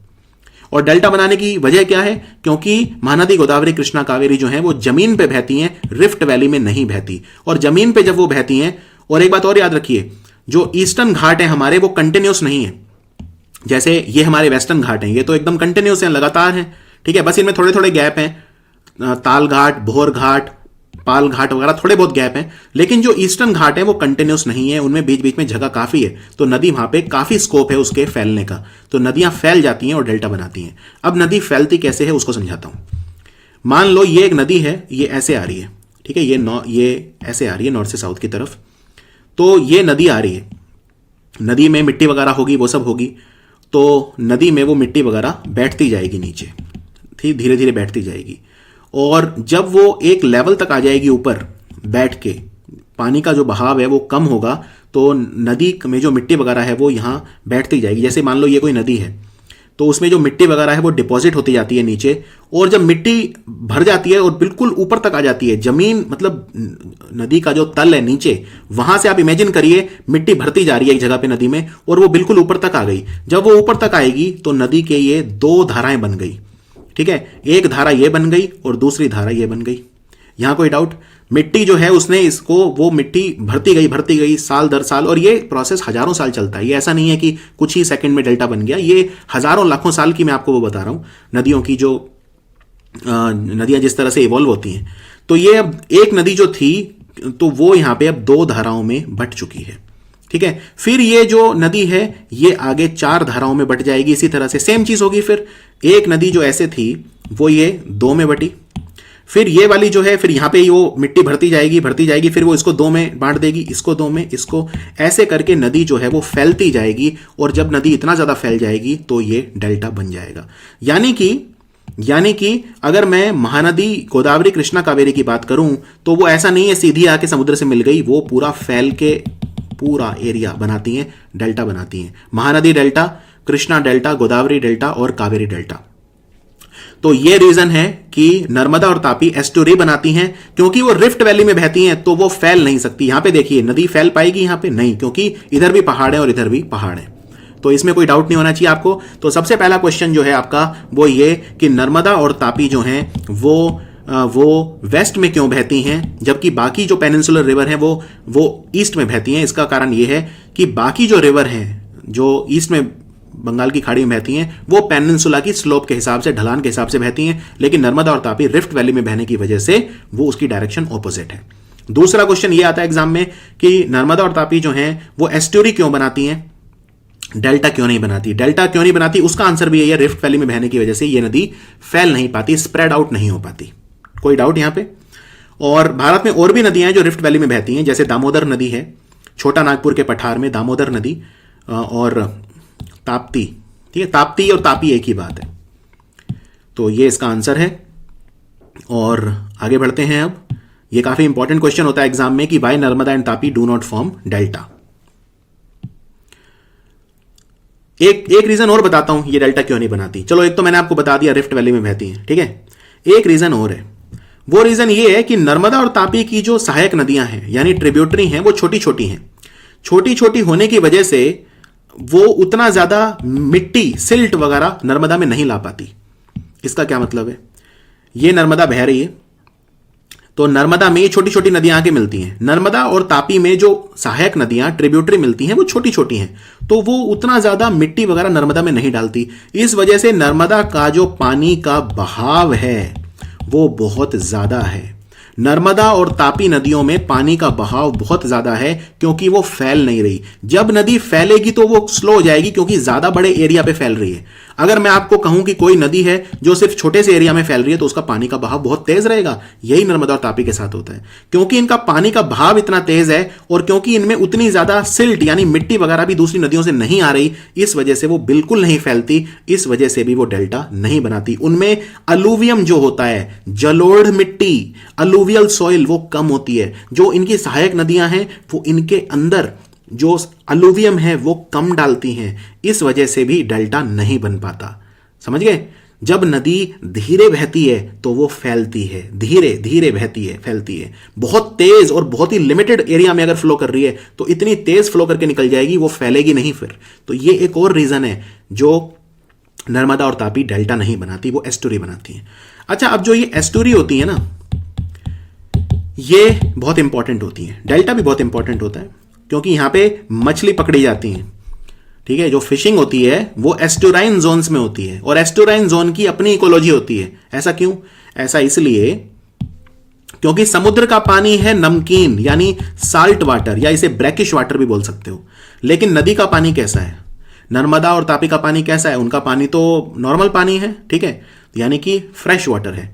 और डेल्टा बनाने की वजह क्या है? क्योंकि महानदी गोदावरी कृष्णा कावेरी जो है वो जमीन पे बहती हैं, रिफ्ट वैली में नहीं बहती। और जमीन पे जब वो बहती हैं, और एक बात और याद रखिए, जो ईस्टर्न घाट है हमारे वो कंटिन्यूस नहीं है। जैसे ये हमारे वेस्टर्न घाट हैं, ये तो एकदम कंटिन्यूस हैं, लगातार हैं, ठीक है। बस इनमें थोड़े थोड़े गैप हैं, ताल घाट, भोर घाट, पाल घाट वगैरह थोड़े बहुत गैप हैं। लेकिन जो ईस्टर्न घाट है वो कंटिन्यूस नहीं है, उनमें बीच बीच में जगह काफी है, तो नदी वहां पे काफी स्कोप है उसके फैलने का, तो नदियां फैल जाती हैं और डेल्टा बनाती हैं। अब नदी फैलती कैसे है उसको समझाता हूं। मान लो ये एक नदी है, ये ऐसे आ रही है, ठीक है, ये ऐसे आ रही है नॉर्थ से साउथ की तरफ। तो ये नदी आ रही है, नदी में मिट्टी वगैरह होगी, वो सब होगी, तो नदी में वो मिट्टी वगैरह बैठती जाएगी नीचे, धीरे धीरे बैठती जाएगी। और जब वो एक लेवल तक आ जाएगी ऊपर बैठ के, पानी का जो बहाव है वो कम होगा, तो नदी में जो मिट्टी वगैरह है वो यहाँ बैठती जाएगी। जैसे मान लो ये कोई नदी है, तो उसमें जो मिट्टी वगैरह है वो डिपॉजिट होती जाती है नीचे, और जब मिट्टी भर जाती है और बिल्कुल ऊपर तक आ जाती है, जमीन मतलब नदी का जो तल है नीचे, वहां से आप इमेजिन करिए मिट्टी भरती जा रही है एक जगह पे नदी में, और वो बिल्कुल ऊपर तक आ गई। जब वो ऊपर तक आएगी तो नदी के ये दो धाराएं बन गई, ठीक है, एक धारा ये बन गई और दूसरी धारा ये बन गई। यहां कोई डाउट? मिट्टी जो है उसने इसको, वो मिट्टी भरती गई साल दर साल, और ये प्रोसेस हजारों साल चलता है। ये ऐसा नहीं है कि कुछ ही सेकंड में डेल्टा बन गया, ये हजारों लाखों साल की मैं आपको वो बता रहा हूं, नदियों की जो नदियां जिस तरह से इवॉल्व होती हैं। तो ये अब एक नदी जो थी तो वो यहां पे अब 2 धाराओं में बंट चुकी है, ठीक है। फिर ये जो नदी है ये आगे 4 धाराओं में बंट जाएगी। इसी तरह से सेम चीज होगी, फिर एक नदी जो ऐसे थी वो ये 2 में बटी, फिर ये वाली जो है फिर यहां पे वो मिट्टी भरती जाएगी, फिर वो इसको 2 में बांट देगी, इसको 2 में, इसको, ऐसे करके नदी जो है वो फैलती जाएगी। और जब नदी इतना ज्यादा फैल जाएगी तो ये डेल्टा बन जाएगा। यानी कि अगर मैं महानदी गोदावरी कृष्णा कावेरी की बात करूं तो वो ऐसा नहीं है सीधी आके समुद्र से मिल गई, वो पूरा फैल के पूरा एरिया बनाती हैं, डेल्टा बनाती हैं। Mahanadi delta, Krishna delta, Godavari delta और कावेरी डेल्टा। तो ये रीजन है कि नर्मदा और तापी एस्टुरी बनाती हैं, क्योंकि वो रिफ्ट वैली में बहती हैं तो वो फैल नहीं सकती। यहां पे देखिए नदी फैल पाएगी, यहां पे नहीं, क्योंकि इधर भी पहाड़ है और इधर भी पहाड़ है। तो इसमें कोई डाउट नहीं होना चाहिए आपको। तो सबसे पहला क्वेश्चन जो है आपका वो ये कि नर्मदा और तापी जो हैं वो वेस्ट में क्यों बहती हैं, जबकि बाकी जो पेनिनसुलर रिवर हैं वो ईस्ट में बहती हैं। इसका कारण ये है कि बाकी जो रिवर हैं जो ईस्ट में बंगाल की खाड़ी में बहती हैं वो पेनिनसुला की स्लोप के हिसाब से, ढलान के हिसाब से बहती हैं, लेकिन नर्मदा और तापी रिफ्ट वैली में बहने की वजह से वो उसकी डायरेक्शन ऑपोजिट है। दूसरा क्वेश्चन ये आता है एग्जाम में कि नर्मदा और तापी जो हैं वो एस्टुरी क्यों बनाती हैं, डेल्टा क्यों नहीं बनाती। डेल्टा क्यों नहीं बनाती उसका आंसर भी यही है, रिफ्ट वैली में बहने की वजह से ये नदी फैल नहीं पाती, स्प्रेड आउट नहीं हो पाती। कोई डाउट यहां पे? और भारत में और भी नदियां हैं जो रिफ्ट वैली में बहती हैं, जैसे दामोदर नदी है, छोटा नागपुर के पठार में दामोदर नदी, और ताप्ती, ठीक है, ताप्ती और तापी एक ही बात है। तो ये इसका आंसर है। और आगे बढ़ते हैं अब। ये काफी इंपॉर्टेंट क्वेश्चन होता है एग्जाम में कि why Narmada and Tapi do not form delta. एक रीजन और बताता हूं ये डेल्टा क्यों नहीं बनाती। चलो, एक तो मैंने आपको बता दिया रिफ्ट वैली में बहती हैं, ठीक है। एक रीजन और है, वो रीजन ये है कि नर्मदा और तापी की जो सहायक नदियां हैं यानी ट्रिब्यूटरी हैं वो छोटी छोटी हैं। छोटी छोटी होने की वजह से वो उतना ज्यादा मिट्टी, सिल्ट वगैरह नर्मदा में नहीं ला पाती। इसका क्या मतलब है? ये नर्मदा बह रही है तो नर्मदा में ये छोटी छोटी नदियां आके मिलती हैं। नर्मदा और तापी में जो सहायक नदियां ट्रिब्यूटरी मिलती हैं वो छोटी छोटी हैं, तो वो उतना ज्यादा मिट्टी वगैरह नर्मदा में नहीं डालती। इस वजह से नर्मदा का जो पानी का बहाव है वो बहुत ज्यादा है। नर्मदा और तापी नदियों में पानी का बहाव बहुत ज्यादा है क्योंकि वो फैल नहीं रही। जब नदी फैलेगी तो वो स्लो हो जाएगी क्योंकि ज्यादा बड़े एरिया पे फैल रही है। अगर मैं आपको कहूं कि कोई नदी है जो सिर्फ छोटे से एरिया में फैल रही है तो उसका पानी का बहाव बहुत तेज रहेगा। यही नर्मदा और तापी के साथ होता है, क्योंकि इनका पानी का बहाव इतना तेज है और क्योंकि इनमें उतनी ज्यादा सिल्ट यानी मिट्टी वगैरह भी दूसरी नदियों से नहीं आ रही, इस वजह से वो बिल्कुल नहीं फैलती। इस वजह से भी वो डेल्टा नहीं बनाती। उनमें अलुवियम जो होता है, जलोढ़ मिट्टी, अलुवियल सॉइल, वो कम होती है। जो इनकी सहायक नदियां हैं वो इनके अंदर जो अलुवियम है वो कम डालती हैं। इस वजह से भी डेल्टा नहीं बन पाता। समझ गए? जब नदी धीरे बहती है तो वो फैलती है, धीरे धीरे बहती है, फैलती है। बहुत तेज और बहुत ही लिमिटेड एरिया में अगर फ्लो कर रही है तो इतनी तेज फ्लो करके निकल जाएगी, वो फैलेगी नहीं फिर। तो ये एक और रीजन है जो नर्मदा और तापी डेल्टा नहीं बनाती, वो एस्टुरी बनाती है। अच्छा, अब जो ये एस्टुरी होती है ना, ये बहुत इंपॉर्टेंट होती है। डेल्टा भी बहुत इंपॉर्टेंट होता है क्योंकि यहां पे मछली पकड़ी जाती है, ठीक है। जो फिशिंग होती है वो एस्टुराइन जोन्स में होती है और एस्टुराइन जोन की अपनी इकोलॉजी होती है। ऐसा क्यों? ऐसा इसलिए क्योंकि समुद्र का पानी है नमकीन यानी साल्ट वाटर, या इसे ब्रैकिश वाटर भी बोल सकते हो। लेकिन नदी का पानी कैसा है? नर्मदा और तापी का पानी कैसा है? उनका पानी तो नॉर्मल पानी है, ठीक है, यानी कि फ्रेश वाटर है।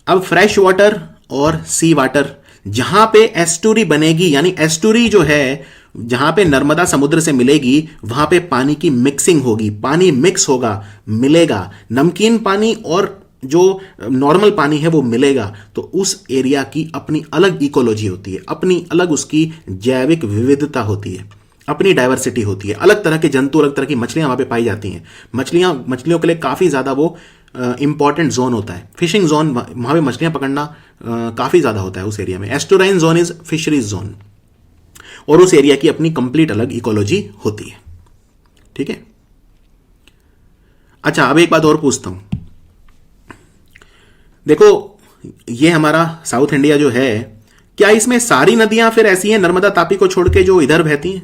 अब फ्रेश वाटर और सी वाटर, जहां पे एस्टुरी बनेगी, यानी एस्टुरी जो है जहां पे नर्मदा समुद्र से मिलेगी वहां पे पानी की मिक्सिंग होगी, पानी मिक्स होगा, मिलेगा। नमकीन पानी और जो नॉर्मल पानी है वो मिलेगा। तो उस एरिया की अपनी अलग इकोलॉजी होती है, अपनी अलग उसकी जैविक विविधता होती है, अपनी डाइवर्सिटी होती है। अलग तरह के जंतु, अलग तरह की मछलियां वहां पे पाई जाती हैं। मछलियों के लिए काफी ज्यादा वो इंपॉर्टेंट जोन होता है, फिशिंग जोन। वहां पे मछलियां पकड़ना काफी ज्यादा होता है उस एरिया में। एस्टुराइन जोन इज फिशरीज जोन और उस एरिया की अपनी कंप्लीट अलग इकोलॉजी होती है, ठीक है। अच्छा, अब एक बात और पूछता हूं, देखो ये हमारा साउथ इंडिया जो है, क्या इसमें सारी नदियां फिर ऐसी हैं नर्मदा तापी को छोड़ के जो इधर बहती हैं,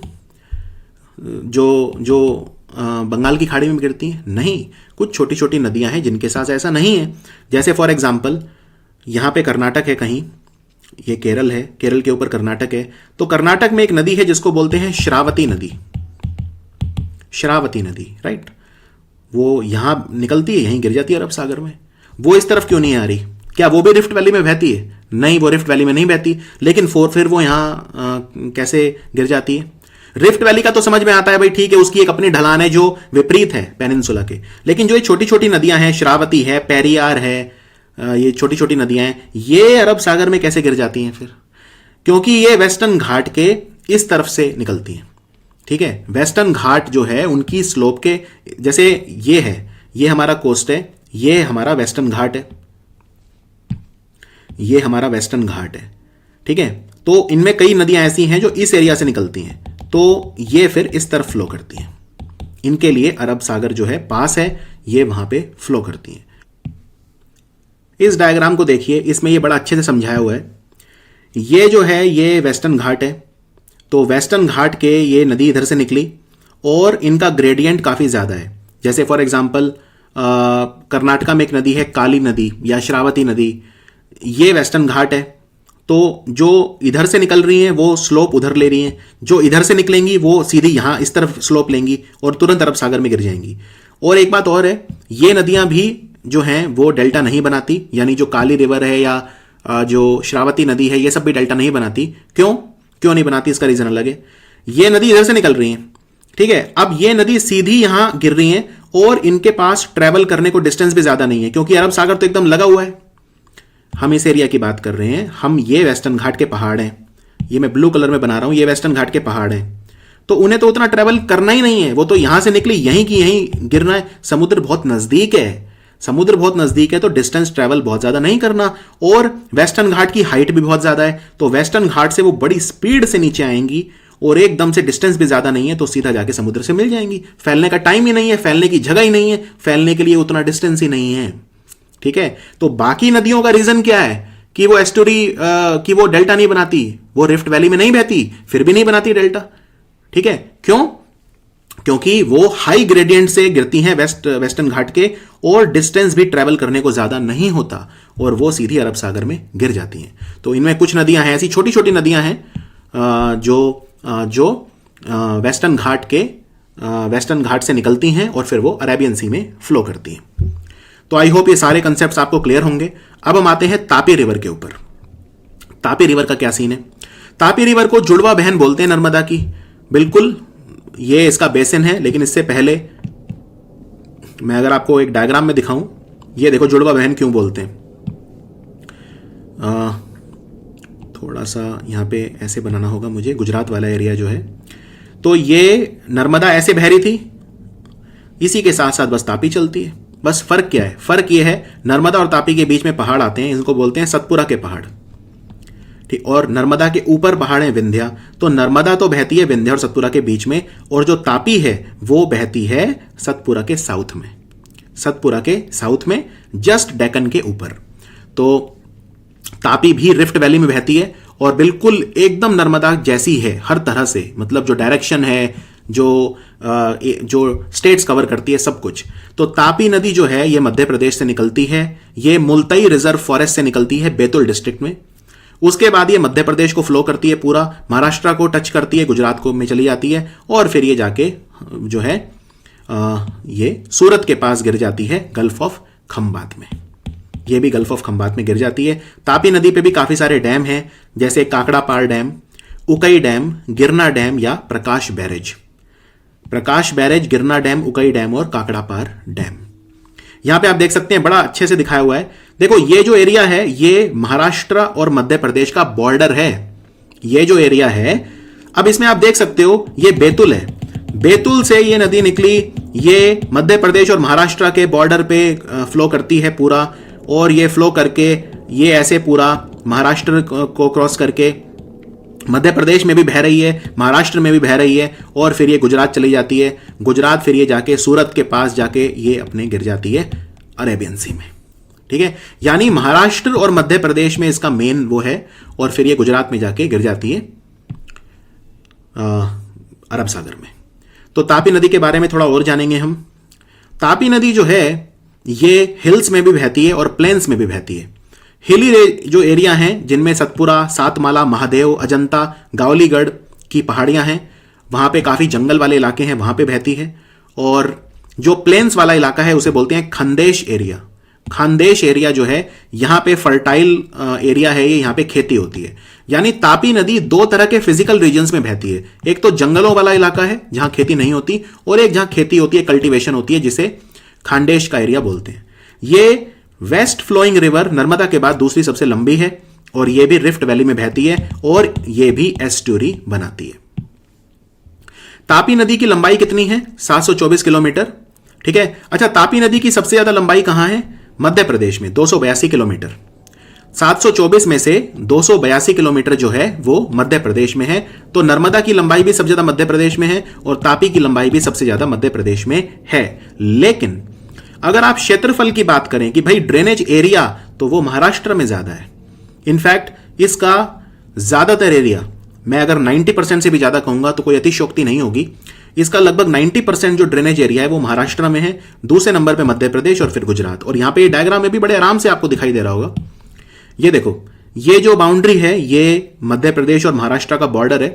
जो जो बंगाल की खाड़ी में गिरती हैं? नहीं, कुछ छोटी छोटी नदियां हैं जिनके साथ ऐसा नहीं है। जैसे फॉर एग्जाम्पल यहाँ पे कर्नाटक है कहीं, ये केरल है, केरल के ऊपर कर्नाटक है, तो कर्नाटक में एक नदी है जिसको बोलते हैं श्रावती नदी। श्रावती नदी, राइट, वो यहां निकलती है, यहीं गिर जाती है अरब सागर में। वो इस तरफ क्यों नहीं आ रही? क्या वो भी रिफ्ट वैली में बहती है? नहीं, वो रिफ्ट वैली में नहीं बहती, लेकिन फिर वो यहां कैसे गिर जाती है? रिफ्ट वैली का तो समझ में आता है भाई, ठीक है, उसकी एक अपनी ढलान है जो विपरीत है पेनिनसुला के, लेकिन जो ये छोटी छोटी नदियां हैं, श्रावती है, पेरियार है, ये छोटी छोटी नदियां हैं, ये अरब सागर में कैसे गिर जाती हैं फिर? क्योंकि ये वेस्टर्न घाट के इस तरफ से निकलती हैं। ठीक है, वेस्टर्न घाट जो है उनकी स्लोप के, जैसे ये है, ये हमारा कोस्ट है, ये हमारा वेस्टर्न घाट है, ये हमारा वेस्टर्न घाट है। ठीक है, तो इनमें कई नदियां ऐसी हैं जो इस एरिया से निकलती हैं, तो ये फिर इस तरफ फ्लो करती हैं। इनके लिए अरब सागर जो है पास है, ये वहां पे फ्लो करती हैं। इस डायग्राम को देखिए, इसमें ये बड़ा अच्छे से समझाया हुआ है। ये जो है ये वेस्टर्न घाट है, तो वेस्टर्न घाट के ये नदी इधर से निकली और इनका ग्रेडियंट काफ़ी ज़्यादा है। जैसे फॉर एग्जांपल कर्नाटका में एक नदी है काली नदी या श्रावती नदी, ये वेस्टर्न घाट है, तो जो इधर से निकल रही हैं वो स्लोप उधर ले रही हैं, जो इधर से निकलेंगी वो सीधी यहाँ इस तरफ स्लोप लेंगी और तुरंत अरब सागर में गिर जाएंगी। और एक बात और है, ये नदियाँ भी जो हैं वो डेल्टा नहीं बनाती, यानी जो काली रिवर है या जो श्रावती नदी है, ये सब भी डेल्टा नहीं बनाती। क्यों नहीं बनाती, इसका रीजन अलग है। ये नदी इधर से निकल रही है, ठीक है, अब ये नदी सीधी यहां गिर रही है और इनके पास ट्रेवल करने को डिस्टेंस भी ज्यादा नहीं है, क्योंकि अरब सागर तो एकदम लगा हुआ है। हम इस एरिया की बात कर रहे हैं, हम ये वेस्टर्न घाट के पहाड़ हैं, ये मैं ब्लू कलर में बना रहा हूं, ये वेस्टर्न घाट के पहाड़ हैं, तो उन्हें तो उतना ट्रेवल करना ही नहीं है, वो तो यहां से निकली यहीं की यहीं गिरना है। समुद्र बहुत नजदीक है, समुद्र बहुत नजदीक है, तो डिस्टेंस ट्रेवल बहुत ज्यादा नहीं करना, और वेस्टर्न घाट की हाइट भी बहुत ज्यादा है, तो वेस्टर्न घाट से वो बड़ी स्पीड से नीचे आएंगी और एकदम से डिस्टेंस भी ज्यादा नहीं है, तो सीधा जाके समुद्र से मिल जाएंगी। फैलने का टाइम ही नहीं है, फैलने की जगह ही नहीं है, फैलने के लिए उतना डिस्टेंस ही नहीं है। ठीक है, तो बाकी नदियों का रीजन क्या है कि वो एस्टोरी कि वो डेल्टा नहीं बनाती, वो रिफ्ट वैली में नहीं बहती, फिर भी नहीं बनाती डेल्टा। ठीक है, क्यों? क्योंकि वो हाई ग्रेडियंट से गिरती हैं वेस्टर्न घाट के, और डिस्टेंस भी ट्रेवल करने को ज्यादा नहीं होता, और वो सीधी अरब सागर में गिर जाती हैं। तो इनमें कुछ नदियां हैं ऐसी छोटी छोटी नदियां हैं जो वेस्टर्न घाट से निकलती हैं और फिर वो अरेबियन सी में फ्लो करती हैं। तो आई होप ये सारे कंसेप्ट्स आपको क्लियर होंगे। अब हम आते हैं तापी रिवर के ऊपर। तापी रिवर का क्या सीन है? तापी रिवर को जुड़वा बहन बोलते हैं नर्मदा की, बिल्कुल, ये इसका बेसिन है। लेकिन इससे पहले मैं अगर आपको एक डायग्राम में दिखाऊं, ये देखो जुड़वा बहन क्यों बोलते हैं। थोड़ा सा यहां पे ऐसे बनाना होगा मुझे, गुजरात वाला एरिया जो है, तो ये नर्मदा ऐसे बह रही थी, इसी के साथ साथ बस तापी चलती है। बस फर्क क्या है? फर्क ये है, नर्मदा और तापी के बीच में पहाड़ आते हैं, इनको बोलते हैं सतपुरा के पहाड़। ठीक, और नर्मदा के ऊपर पहाड़ है विंध्या, तो नर्मदा तो बहती है विंध्या और सतपुरा के बीच में, और जो तापी है वो बहती है सतपुरा के साउथ में, सतपुरा के साउथ में, जस्ट डेक्कन के ऊपर। तो तापी भी रिफ्ट वैली में बहती है और बिल्कुल एकदम नर्मदा जैसी है हर तरह से, मतलब जो डायरेक्शन है, जो स्टेट्स कवर करती है, सब कुछ। तो तापी नदी जो है ये मध्य प्रदेश से निकलती है, ये मुल्ताई रिजर्व फॉरेस्ट से निकलती है बैतूल डिस्ट्रिक्ट में। उसके बाद ये मध्य प्रदेश को फ्लो करती है, पूरा महाराष्ट्र को टच करती है, गुजरात को में चली जाती है, और फिर ये जाके जो है ये सूरत के पास गिर जाती है गल्फ ऑफ खंबात में। ये भी गल्फ ऑफ खंबात में गिर जाती है। तापी नदी पे भी काफी सारे डैम हैं, जैसे काकड़ा पार डैम, उकई डैम, गिरना डैम या प्रकाश बैरेज। प्रकाश बैरेज, गिरना डैम, उकई डैम और काकड़ा पार डैम। यहां पे आप देख सकते हैं, बड़ा अच्छे से दिखाया हुआ है। देखो ये जो एरिया है ये महाराष्ट्र और मध्य प्रदेश का बॉर्डर है, ये जो एरिया है। अब इसमें आप देख सकते हो ये बैतूल है, बैतूल से ये नदी निकली, ये मध्य प्रदेश और महाराष्ट्र के बॉर्डर पे फ्लो करती है पूरा, और ये फ्लो करके ये ऐसे पूरा महाराष्ट्र को क्रॉस करके मध्य प्रदेश में भी बह रही है, महाराष्ट्र में भी बह रही है, और फिर ये गुजरात चली जाती है। गुजरात फिर ये जाके सूरत के पास जाके ये अपने गिर जाती है अरेबियन सी में। ठीक है, यानी महाराष्ट्र और मध्य प्रदेश में इसका मेन वो है, और फिर ये गुजरात में जाके गिर जाती है अरब सागर में। तो तापी नदी के बारे में थोड़ा और जानेंगे हम। तापी नदी जो है ये हिल्स में भी बहती है और प्लेन्स में भी बहती है। हिली जो एरिया हैं जिनमें सतपुरा, सातमाला, महादेव, अजंता, गावलीगढ़ की पहाड़ियां हैं, वहां पे काफी जंगल वाले इलाके हैं, वहां पे बहती है। और जो प्लेन्स वाला इलाका है उसे बोलते हैं खानदेश एरिया। खानदेश एरिया जो है यहां पे फर्टाइल एरिया है, ये यहां पे खेती होती है। यानी तापी नदी दो तरह के फिजिकल रीजन्स में बहती है। एक तो जंगलों वाला इलाका है जहां खेती नहीं होती, और एक जहां खेती होती है, कल्टीवेशन होती है, जिसे खानदेश का एरिया बोलते हैं। ये वेस्ट फ्लोइंग रिवर नर्मदा के बाद दूसरी सबसे लंबी है, और ये भी रिफ्ट वैली में बहती है, और ये भी एस्ट्यूरी बनाती है। तापी नदी की लंबाई कितनी है? 724 किलोमीटर। ठीक है। अच्छा, तापी नदी की सबसे ज्यादा लंबाई कहां है? मध्य प्रदेश में 282 किलोमीटर। 724 में से 282 किलोमीटर जो है वो मध्य प्रदेश में है। तो नर्मदा की लंबाई भी सबसे ज्यादा मध्य प्रदेश में है, और तापी की लंबाई भी सबसे ज्यादा मध्य प्रदेश में है। लेकिन अगर आप क्षेत्रफल की बात करें कि भाई ड्रेनेज एरिया, तो वो महाराष्ट्र में ज्यादा है। इनफैक्ट इसका ज्यादातर एरिया, मैं अगर 90% से भी ज्यादा कहूंगा तो कोई अतिशयोक्ति नहीं होगी, इसका लगभग 90% जो ड्रेनेज एरिया है वो महाराष्ट्र में है। दूसरे नंबर पे मध्य प्रदेश, और फिर गुजरात। और यहां पे ये डायग्राम में भी बड़े आराम से आपको दिखाई दे रहा होगा। ये देखो, ये जो बाउंड्री है ये मध्य प्रदेश और महाराष्ट्र का बॉर्डर है।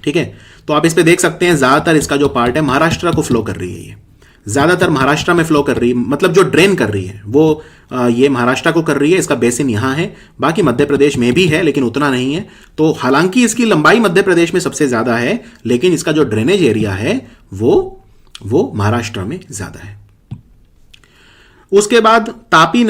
ठीक है। तो आप इस पे देख सकते हैं ज्यादातर इसका जो पार्ट है महाराष्ट्र को फ्लो कर रही है। ये ज्यादातर महाराष्ट्र में फ्लो कर रही है, मतलब जो ड्रेन कर रही है वो ये महाराष्ट्र को कर रही है। इसका बेसिन यहां है, बाकी मध्य प्रदेश में भी है लेकिन उतना नहीं है। तो हालांकि इसकी लंबाई मध्य प्रदेश में सबसे ज्यादा है, लेकिन इसका जो ड्रेनेज एरिया है वो महाराष्ट्र में ज्यादा है। उसके बाद तापी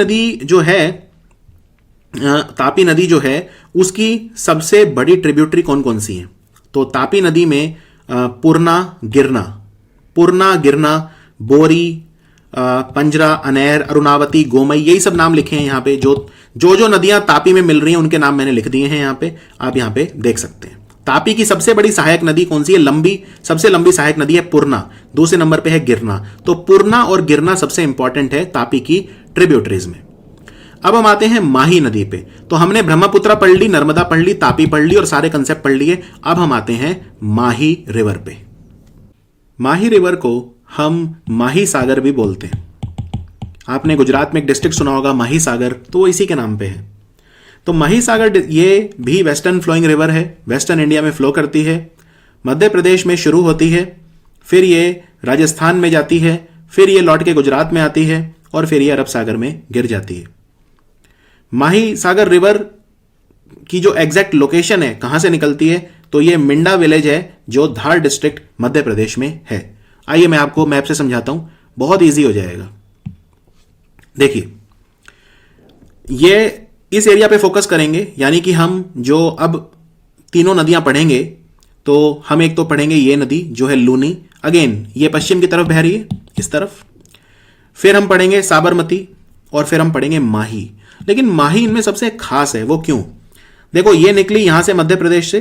नदी जो है उसकी सबसे बड़ी ट्रिब्यूटरी कौन कौन सी है? तो तापी नदी में पूर्णा, गिरना, बोरी, पंजरा, अनैर, अरुणावती, गोमई, यही सब नाम लिखे हैं यहां पे। जो नदियां तापी में मिल रही हैं उनके नाम मैंने लिख दिए हैं यहां पे, आप यहां पे देख सकते हैं। तापी की सबसे बड़ी सहायक नदी कौन सी है? सबसे लंबी सहायक नदी है पूर्णा। दूसरे नंबर पे है गिरना। तो पूर्णा और गिरना सबसे इंपॉर्टेंट है तापी की ट्रिब्यूटरीज में। अब हम आते हैं माही नदी पे। तो हमने ब्रह्मपुत्रा पढ़ ली, नर्मदा पढ़ ली, तापी पढ़ ली और सारे कंसेप्ट पढ़ लिए। अब हम आते हैं माही रिवर पे। माही रिवर को हम माही सागर भी बोलते हैं। आपने गुजरात में एक डिस्ट्रिक्ट सुना होगा माही सागर, तो वो इसी के नाम पे है। तो माही सागर ये भी वेस्टर्न फ्लोइंग रिवर है, वेस्टर्न इंडिया में फ्लो करती है। मध्य प्रदेश में शुरू होती है, फिर ये राजस्थान में जाती है, फिर ये लौट के गुजरात में आती है, और फिर ये अरब सागर में गिर जाती है। माही सागर रिवर की जो एग्जैक्ट लोकेशन है, कहां से निकलती है, तो ये मिंडा विलेज है जो धार डिस्ट्रिक्ट मध्य प्रदेश में है। आइए मैं आपको मैप से समझाता हूं, बहुत इजी हो जाएगा। देखिए, ये इस एरिया पे फोकस करेंगे, यानी कि हम जो अब तीनों नदियां पढ़ेंगे, तो हम एक तो पढ़ेंगे ये नदी जो है लूनी, अगेन ये पश्चिम की तरफ बह रही है इस तरफ। फिर हम पढ़ेंगे साबरमती, और फिर हम पढ़ेंगे माही। लेकिन माही इनमें सबसे खास है, वो क्यों? देखो, ये निकली यहां से मध्य प्रदेश से,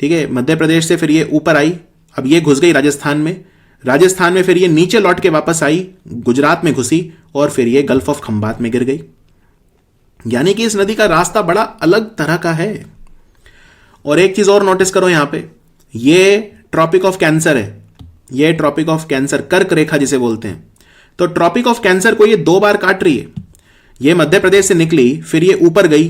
ठीक है, मध्य प्रदेश से फिर ये ऊपर आई, अब ये घुस गई राजस्थान में, राजस्थान में फिर ये नीचे लौट के वापस आई, गुजरात में घुसी, और फिर ये गल्फ ऑफ खंबात में गिर गई। यानी कि इस नदी का रास्ता बड़ा अलग तरह का है। और एक चीज और नोटिस करो, यहां पे ये ट्रॉपिक ऑफ कैंसर है, ये ट्रॉपिक ऑफ कैंसर, कर्क रेखा जिसे बोलते हैं। तो ट्रॉपिक ऑफ कैंसर को ये 2 बार काट रही है। ये मध्य प्रदेश से निकली, फिर ये ऊपर गई,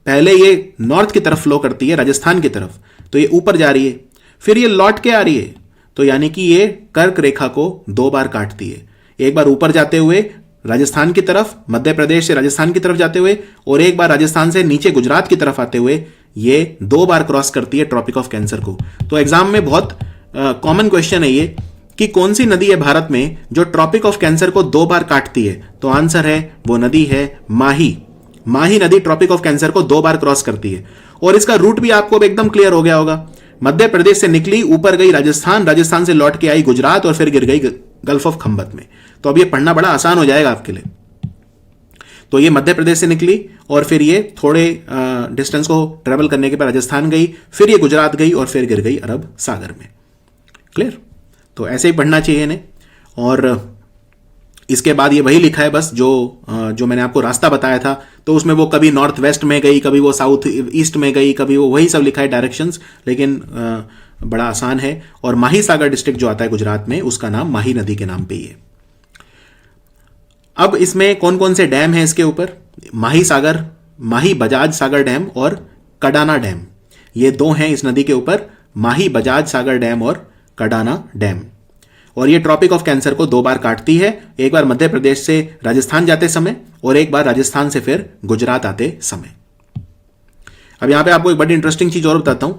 पहले ये नॉर्थ की तरफ फ्लो करती है राजस्थान की तरफ, तो ये ऊपर जा रही है, फिर ये लौट के आ रही है। तो यानी कि ये कर्क रेखा को 2 बार काटती है। एक बार ऊपर जाते हुए राजस्थान की तरफ, मध्य प्रदेश से राजस्थान की तरफ जाते हुए, और एक बार राजस्थान से नीचे गुजरात की तरफ आते हुए, ये 2 बार क्रॉस करती है ट्रॉपिक ऑफ कैंसर को। तो एग्जाम में बहुत कॉमन क्वेश्चन है ये कि कौन सी नदी है भारत में जो ट्रॉपिक ऑफ कैंसर को 2 बार काटती है? तो आंसर है, वो नदी है माही। माही नदी ट्रॉपिक ऑफ कैंसर को 2 बार क्रॉस करती है। और इसका रूट भी आपको एकदम क्लियर हो गया होगा। मध्य प्रदेश से निकली, ऊपर गई राजस्थान, राजस्थान से लौट के आई गुजरात, और फिर गिर गई गल्फ ऑफ खंबत में। तो अब ये पढ़ना बड़ा आसान हो जाएगा आपके लिए। तो ये मध्य प्रदेश से निकली, और फिर ये थोड़े डिस्टेंस को ट्रेवल करने के बाद राजस्थान गई, फिर ये गुजरात गई, और फिर गिर गई अरब सागर में। क्लियर? तो ऐसे ही पढ़ना चाहिए इन्हें। और इसके बाद ये वही लिखा है बस जो मैंने आपको रास्ता बताया था, तो उसमें वो कभी नॉर्थ वेस्ट में गई, कभी वो साउथ ईस्ट में गई, कभी वो वही सब लिखा है डायरेक्शंस, लेकिन बड़ा आसान है। और माही सागर डिस्ट्रिक्ट जो आता है गुजरात में, उसका नाम माही नदी के नाम पे ही है। अब इसमें कौन कौन से डैम हैं इसके ऊपर? माही सागर, माही बजाज सागर डैम और कडाना डैम, ये दो हैं इस नदी के ऊपर, माही बजाज सागर डैम और कडाना डैम। और ये ट्रॉपिक ऑफ कैंसर को 2 बार काटती है, एक बार मध्य प्रदेश से राजस्थान जाते समय और एक बार राजस्थान से फिर गुजरात आते समय। अब यहां पे आपको एक बड़ी इंटरेस्टिंग चीज और बताता हूं।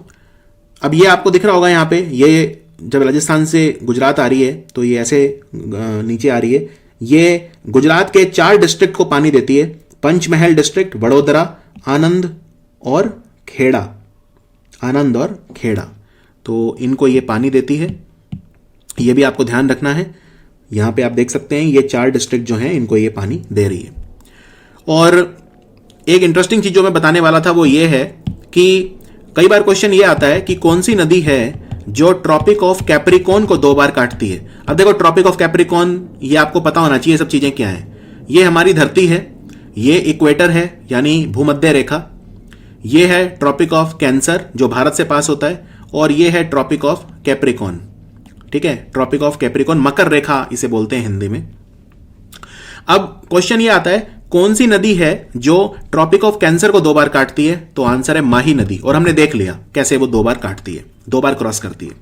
अब ये आपको दिख रहा होगा यहां पे, ये जब राजस्थान से गुजरात आ रही है तो ये ऐसे नीचे आ रही है, ये गुजरात के 4 डिस्ट्रिक्ट को पानी देती है, पंचमहल डिस्ट्रिक्ट, वडोदरा, आनंद और खेड़ा, आनंद और खेड़ा, तो इनको ये पानी देती है। ये भी आपको ध्यान रखना है, यहां पे आप देख सकते हैं ये 4 डिस्ट्रिक्ट जो हैं इनको ये पानी दे रही है। और एक इंटरेस्टिंग चीज जो मैं बताने वाला था वो ये है कि कई बार क्वेश्चन ये आता है कि कौन सी नदी है जो ट्रॉपिक ऑफ कैप्रिकॉर्न को 2 बार काटती है। अब देखो ट्रॉपिक ऑफ कैप्रिकॉर्न ये आपको पता होना चाहिए सब चीजें क्या हैं। ये हमारी धरती है, ये इक्वेटर है यानी भूमध्य रेखा, ये है ट्रॉपिक ऑफ कैंसर जो भारत से पास होता है, और ये है ट्रॉपिक ऑफ कैप्रिकॉर्न। ठीक है, ट्रॉपिक ऑफ कैप्रिकॉर्न, मकर रेखा इसे बोलते हैं हिंदी में। अब क्वेश्चन ये आता है कौन सी नदी है जो ट्रॉपिक ऑफ कैंसर को 2 बार काटती है, तो आंसर है माही नदी। और हमने देख लिया कैसे वो 2 बार काटती है, 2 बार क्रॉस करती है।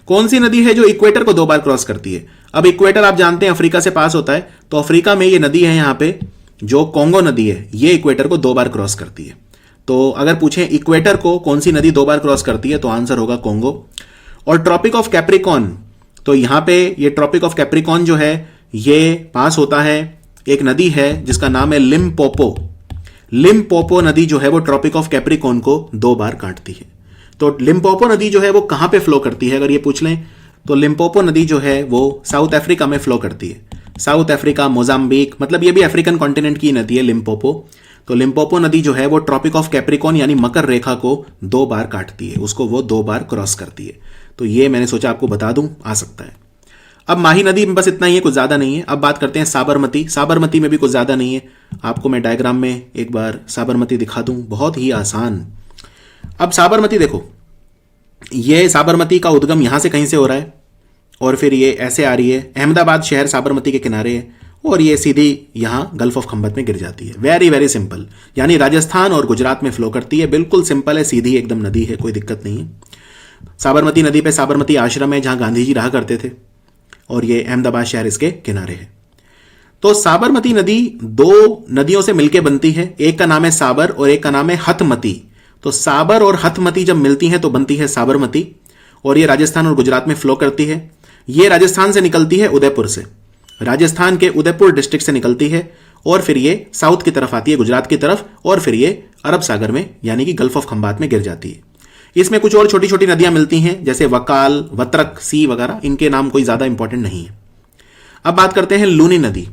कौन सी नदी है जो इक्वेटर को 2 बार क्रॉस करती है? अब इक्वेटर आप जानते हैं अफ्रीका से पास होता है, तो अफ्रीका में ये नदी है यहां पे जो कोंगो नदी है, ये इक्वेटर को 2 बार क्रॉस करती है। तो अगर पूछें इक्वेटर को कौन सी नदी 2 बार क्रॉस करती है, तो आंसर होगा कोंगो। और ट्रॉपिक ऑफ कैप्रिकॉर्न, तो यहां पे ये ट्रॉपिक ऑफ कैप्रिकॉर्न जो है ये पास होता है, एक नदी है जिसका नाम है लिम्पोपो। लिम्पोपो नदी जो है वो ट्रॉपिक ऑफ कैप्रिकॉर्न को 2 बार काटती है। तो लिम्पोपो नदी जो है वो कहां पे फ्लो करती है अगर ये पूछ लें, तो लिम्पोपो नदी जो है वो साउथ अफ्रीका में फ्लो करती है। साउथ अफ्रीका, मोजाम्बिक, मतलब ये भी अफ्रीकन कॉन्टिनेंट की नदी है लिम्पोपो। तो लिम्पोपो नदी जो है वो ट्रॉपिक ऑफ कैप्रिकॉर्न यानी मकर रेखा को 2 बार काटती है, उसको वो 2 बार क्रॉस करती है। तो ये मैंने सोचा आपको बता दूं, आ सकता है। अब माही नदी में बस इतना ही है, कुछ ज्यादा नहीं है। अब बात करते हैं साबरमती। साबरमती में भी कुछ ज्यादा नहीं है, आपको मैं डायग्राम में एक बार साबरमती दिखा दूं, बहुत ही आसान। अब साबरमती देखो, ये साबरमती का उद्गम यहां से कहीं से हो रहा है और फिर ये ऐसे आ रही है, अहमदाबाद शहर साबरमती के किनारे है और ये सीधी यहां गल्फ ऑफ खंबत में गिर जाती है। वेरी वेरी सिंपल, यानी राजस्थान और गुजरात में फ्लो करती है, बिल्कुल सिंपल है, सीधी एकदम नदी है, कोई दिक्कत नहीं है। साबरमती नदी पे साबरमती आश्रम है जहां गांधी जी रहा करते थे और ये अहमदाबाद शहर इसके किनारे है। तो साबरमती नदी 2 नदियों से मिलकर बनती है, एक का नाम है साबर और एक का नाम है हथमती। तो साबर और हथमती जब मिलती हैं तो बनती है साबरमती और ये राजस्थान और गुजरात में फ्लो करती है। ये राजस्थान से निकलती है उदयपुर से, राजस्थान के उदयपुर डिस्ट्रिक्ट से निकलती है और फिर ये साउथ की तरफ आती है, गुजरात की तरफ, और फिर ये अरब सागर में यानी कि गल्फ ऑफ खंबात में गिर जाती है। इसमें कुछ और छोटी छोटी नदियां मिलती हैं जैसे वकाल, वत्रक, सी वगैरह, इनके नाम कोई ज्यादा इंपॉर्टेंट नहीं है। अब बात करते हैं लूनी नदी।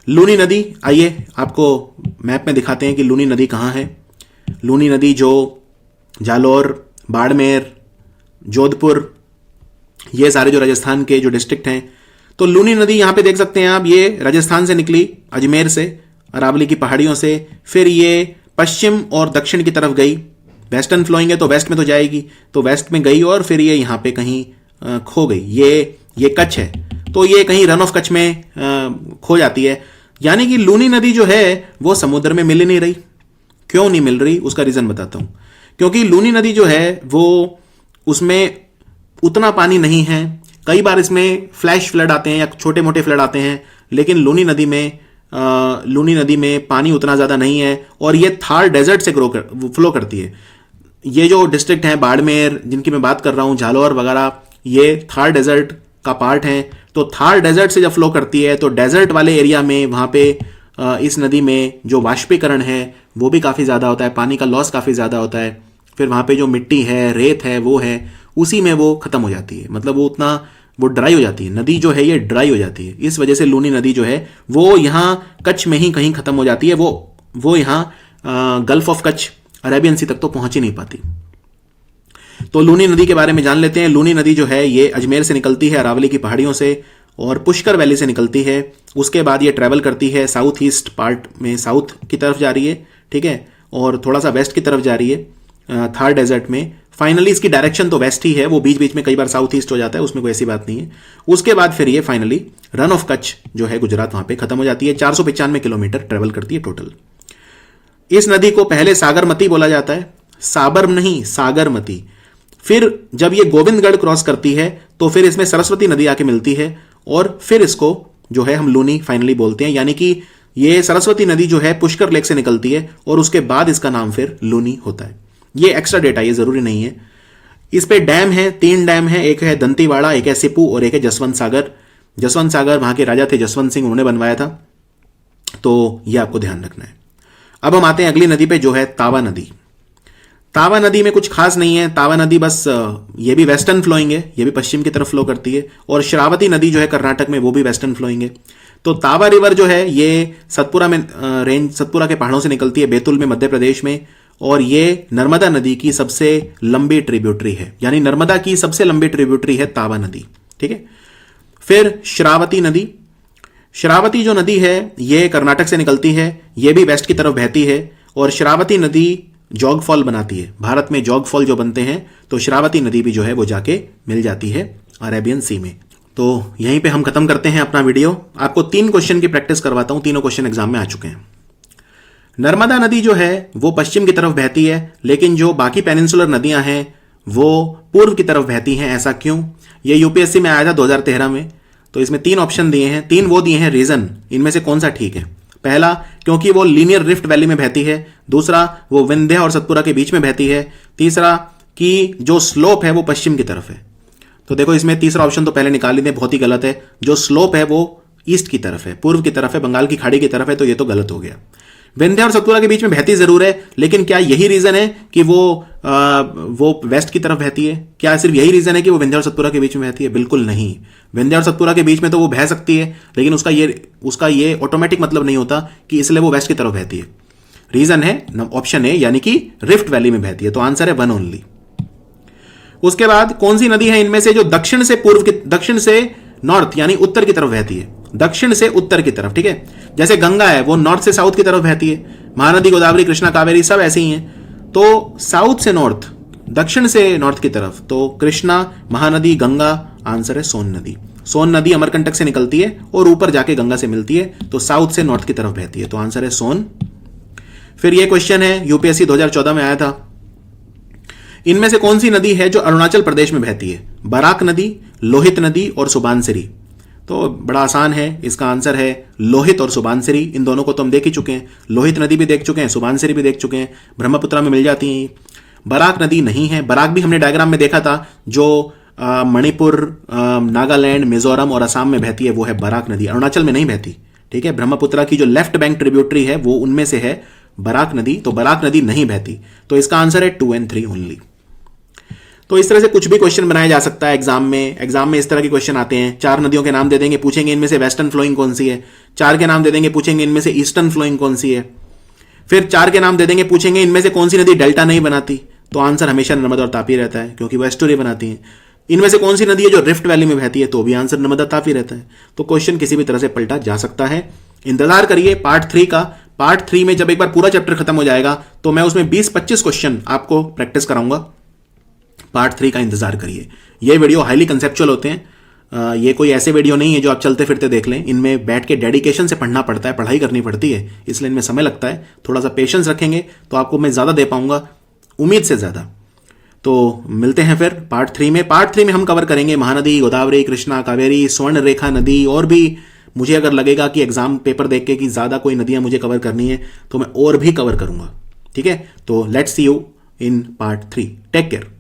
लूनी नदी, आइए आपको मैप में दिखाते हैं कि लूनी नदी कहां है। लूनी नदी जो जालौर, बाड़मेर, जोधपुर, ये सारे जो राजस्थान के जो डिस्ट्रिक्ट हैं, तो लूनी नदी यहां पे देख सकते हैं आप, ये राजस्थान से निकली, अजमेर से, अरावली की पहाड़ियों से, फिर ये पश्चिम और दक्षिण की तरफ गई। वेस्टर्न फ्लोइंग है तो वेस्ट में तो जाएगी, तो वेस्ट में गई और फिर ये यहां पे कहीं खो गई। ये कच्छ है तो ये कहीं रन ऑफ कच्छ में खो जाती है। यानी कि लूनी नदी जो है वो समुद्र में मिल ही नहीं रही। क्यों नहीं मिल रही, उसका रीजन बताता हूं। क्योंकि लूनी नदी जो है वो, उसमें उतना पानी नहीं है। कई बार इसमें फ्लैश फ्लड आते हैं या छोटे मोटे फ्लड आते हैं, लेकिन लूनी नदी में पानी उतना ज्यादा नहीं है और ये थार डेजर्ट से फ्लो करती है। ये जो डिस्ट्रिक्ट हैं बाड़मेर जिनकी मैं बात कर रहा हूं, झालोर वगैरह, ये थार डेजर्ट का पार्ट है। तो थार डेजर्ट से जब फ्लो करती है तो डेजर्ट वाले एरिया में वहां पे इस नदी में जो वाष्पीकरण है वो भी काफी ज्यादा होता है, पानी का लॉस काफी ज्यादा होता है। फिर वहां पे जो मिट्टी है, रेत है, वो है, उसी में वो खत्म हो जाती है, मतलब वो ड्राई हो जाती है। नदी जो है ये ड्राई हो जाती है। इस वजह से लूनी नदी जो है वो यहाँ कच्छ में ही कहीं खत्म हो जाती है। वो यहाँ गल्फ ऑफ कच्छ, अरेबियन सी तक तो पहुंच ही नहीं पाती। तो लूनी नदी के बारे में जान लेते हैं। लूनी नदी जो है ये अजमेर से निकलती है, अरावली की पहाड़ियों से, और पुष्कर वैली से निकलती है उसके बाद ये ट्रैवल करती है साउथ ईस्ट पार्ट में, साउथ की तरफ जा रही है, ठीक है, और थोड़ा सा वेस्ट की तरफ जा रही है थार डेजर्ट में। फाइनली इसकी डायरेक्शन तो वेस्ट ही है, वो बीच बीच में कई बार साउथ ईस्ट हो जाता है, उसमें कोई ऐसी बात नहीं है। उसके बाद फिर ये फाइनली रन ऑफ कच्छ जो है गुजरात, वहां पे खत्म हो जाती है। 495 किलोमीटर ट्रेवल करती है टोटल। इस नदी को पहले सागरमती बोला जाता है, साबर नहीं सागरमती। फिर जब ये गोविंदगढ़ क्रॉस करती है तो फिर इसमें सरस्वती नदी आके मिलती है और फिर इसको जो है हम लूनी फाइनली बोलते हैं, यानी कि ये सरस्वती नदी जो है पुष्कर लेक से निकलती है और उसके बाद इसका नाम फिर लूनी होता है। ये एक्स्ट्रा डेटा, ये जरूरी नहीं है। इस पे डैम है, 3 डैम है, एक है दंतीवाड़ा, एक है सिपू और एक है जसवंत सागर। जसवंत सागर वहां के राजा थे जसवंत सिंह, उन्होंने बनवाया था, तो ये आपको ध्यान रखना है। अब हम आते हैं अगली नदी पे जो है तावा नदी। तावा नदी में कुछ खास नहीं है। तावा नदी बस ये भी वेस्टर्न फ्लोइंग है, ये भी पश्चिम की तरफ फ्लो करती है। और श्रावती नदी जो है कर्नाटक में, वो भी वेस्टर्न फ्लोइंग है। तो तावा रिवर जो है ये सतपुरा में सतपुरा के पहाड़ों से निकलती है, बैतूल में मध्य प्रदेश में, और ये नर्मदा नदी की सबसे लंबी ट्रिब्यूटरी है, यानी नर्मदा की सबसे लंबी ट्रिब्यूटरी है तावा नदी, ठीक है। फिर श्रावती नदी, श्रावती जो नदी है ये कर्नाटक से निकलती है, ये भी वेस्ट की तरफ बहती है और श्रावती नदी जॉग फॉल बनाती है। भारत में जॉग फॉल जो बनते हैं तो श्रावती नदी भी जो है वो जाके मिल जाती है अरेबियन सी में। तो यहीं पे हम खत्म करते हैं अपना वीडियो। आपको 3 क्वेश्चन की प्रैक्टिस करवाता हूं, तीनों क्वेश्चन एग्जाम में आ चुके हैं। नर्मदा नदी जो है वो पश्चिम की तरफ बहती है, लेकिन जो बाकी पेनिनसुलर नदियां हैं वो पूर्व की तरफ बहती हैं। ऐसा क्यों? ये यूपीएससी में आया था 2013 में। तो इसमें 3 ऑप्शन दिए हैं, 3 वो दिए हैं रीजन, इनमें से कौन सा ठीक है? पहला, क्योंकि वो लीनियर रिफ्ट वैली में बहती है। दूसरा, वो विंध्य और सतपुरा के बीच में बहती है। तीसरा, कि जो स्लोप है वो पश्चिम की तरफ है। तो देखो इसमें तीसरा ऑप्शन तो पहले निकाल लेते, बहुत ही गलत है। जो स्लोप है वो ईस्ट की तरफ है, पूर्व की तरफ है, बंगाल की खाड़ी की तरफ है, तो ये तो गलत हो गया। विंध्य और सतपुरा के बीच में बहती जरूर है, लेकिन क्या यही रीजन है कि वो वेस्ट की तरफ बहती है? क्या सिर्फ यही रीजन है कि वो विंध्य और सतपुरा के बीच में बहती है? बिल्कुल नहीं। विंध्य और सतपुरा के बीच में तो वो बह सकती है, लेकिन उसका ये ऑटोमेटिक मतलब नहीं होता कि इसलिए वो वेस्ट की तरफ बहती है। रीजन है ऑप्शन ए, यानी कि रिफ्ट वैली में बहती है। तो आंसर है 1 ओनली। उसके बाद कौन सी नदी है इनमें से जो दक्षिण से नॉर्थ यानी उत्तर की तरफ बहती है? दक्षिण से उत्तर की तरफ, ठीक है। जैसे गंगा है वो नॉर्थ से साउथ की तरफ बहती है, महानदी, गोदावरी, कृष्णा, कावेरी सब ऐसे ही हैं। तो साउथ से नॉर्थ, दक्षिण से नॉर्थ की तरफ, तो कृष्णा, महानदी, गंगा, आंसर है सोन नदी। सोन नदी अमरकंटक से निकलती है और ऊपर जाके गंगा से मिलती है, तो साउथ से नॉर्थ की तरफ बहती है, तो आंसर है सोन। फिर ये क्वेश्चन है यूपीएससी 2014 में आया था। इनमें से कौन सी नदी है जो अरुणाचल प्रदेश में बहती है? बराक नदी, लोहित नदी और सुबानसिरी। तो बड़ा आसान है, इसका आंसर है लोहित और सुबानसिरी। इन दोनों को तो हम देख ही चुके हैं, लोहित नदी भी देख चुके हैं, सुबानसिरी भी देख चुके हैं, ब्रह्मपुत्रा में मिल जाती हैं। बराक नदी नहीं है, बराक भी हमने डायग्राम में देखा था, जो मणिपुर, नागालैंड, मिजोरम और असम में बहती है, वो है बराक नदी, अरुणाचल में नहीं बहती, ठीक है। ब्रह्मपुत्रा की जो लेफ्ट बैंक ट्रिब्यूटरी है वो उनमें से है बराक नदी, तो बराक नदी नहीं बहती। तो इसका आंसर है 2 और 3 ओनली। तो इस तरह से कुछ भी क्वेश्चन बनाया जा सकता है एग्जाम में इस तरह के क्वेश्चन आते हैं। 4 नदियों के नाम दे देंगे, पूछेंगे इनमें से वेस्टर्न फ्लोइंग कौन सी है। 4 के नाम दे देंगे, पूछेंगे इनमें से ईस्टर्न फ्लोइंग कौन सी है। फिर 4 के नाम दे देंगे, पूछेंगे इनमें से कौन सी नदी डेल्टा नहीं बनाती, तो आंसर हमेशा नर्मदा और तापी रहता है, क्योंकि वो एस्टुरी बनाती है। इनमें से कौन सी नदी है जो रिफ्ट वैली में बहती है, तो भी आंसर नर्मदा तापी रहता है। तो क्वेश्चन किसी भी तरह से पलटा जा सकता है। इंतजार करिए पार्ट 3 का। पार्ट 3 में जब एक बार पूरा चैप्टर खत्म हो जाएगा तो मैं उसमें 20-25 क्वेश्चन आपको प्रैक्टिस कराऊंगा। पार्ट 3 का इंतजार करिए। ये वीडियो हाईली कंसेप्चुअल होते हैं, ये कोई ऐसे वीडियो नहीं है जो आप चलते फिरते देख लें। इनमें बैठ के डेडिकेशन से पढ़ना पड़ता है, पढ़ाई करनी पड़ती है, इसलिए इनमें समय लगता है। थोड़ा सा पेशेंस रखेंगे तो आपको मैं ज़्यादा दे पाऊंगा, उम्मीद से ज़्यादा। तो मिलते हैं फिर पार्ट 3 में। पार्ट 3 में हम कवर करेंगे महानदी, गोदावरी, कृष्णा, कावेरी, स्वर्ण रेखा नदी, और भी मुझे अगर लगेगा कि एग्जाम पेपर देख के कि ज़्यादा कोई नदियाँ मुझे कवर करनी है तो मैं और भी कवर करूंगा, ठीक है। तो let's see you in part 3। Take care.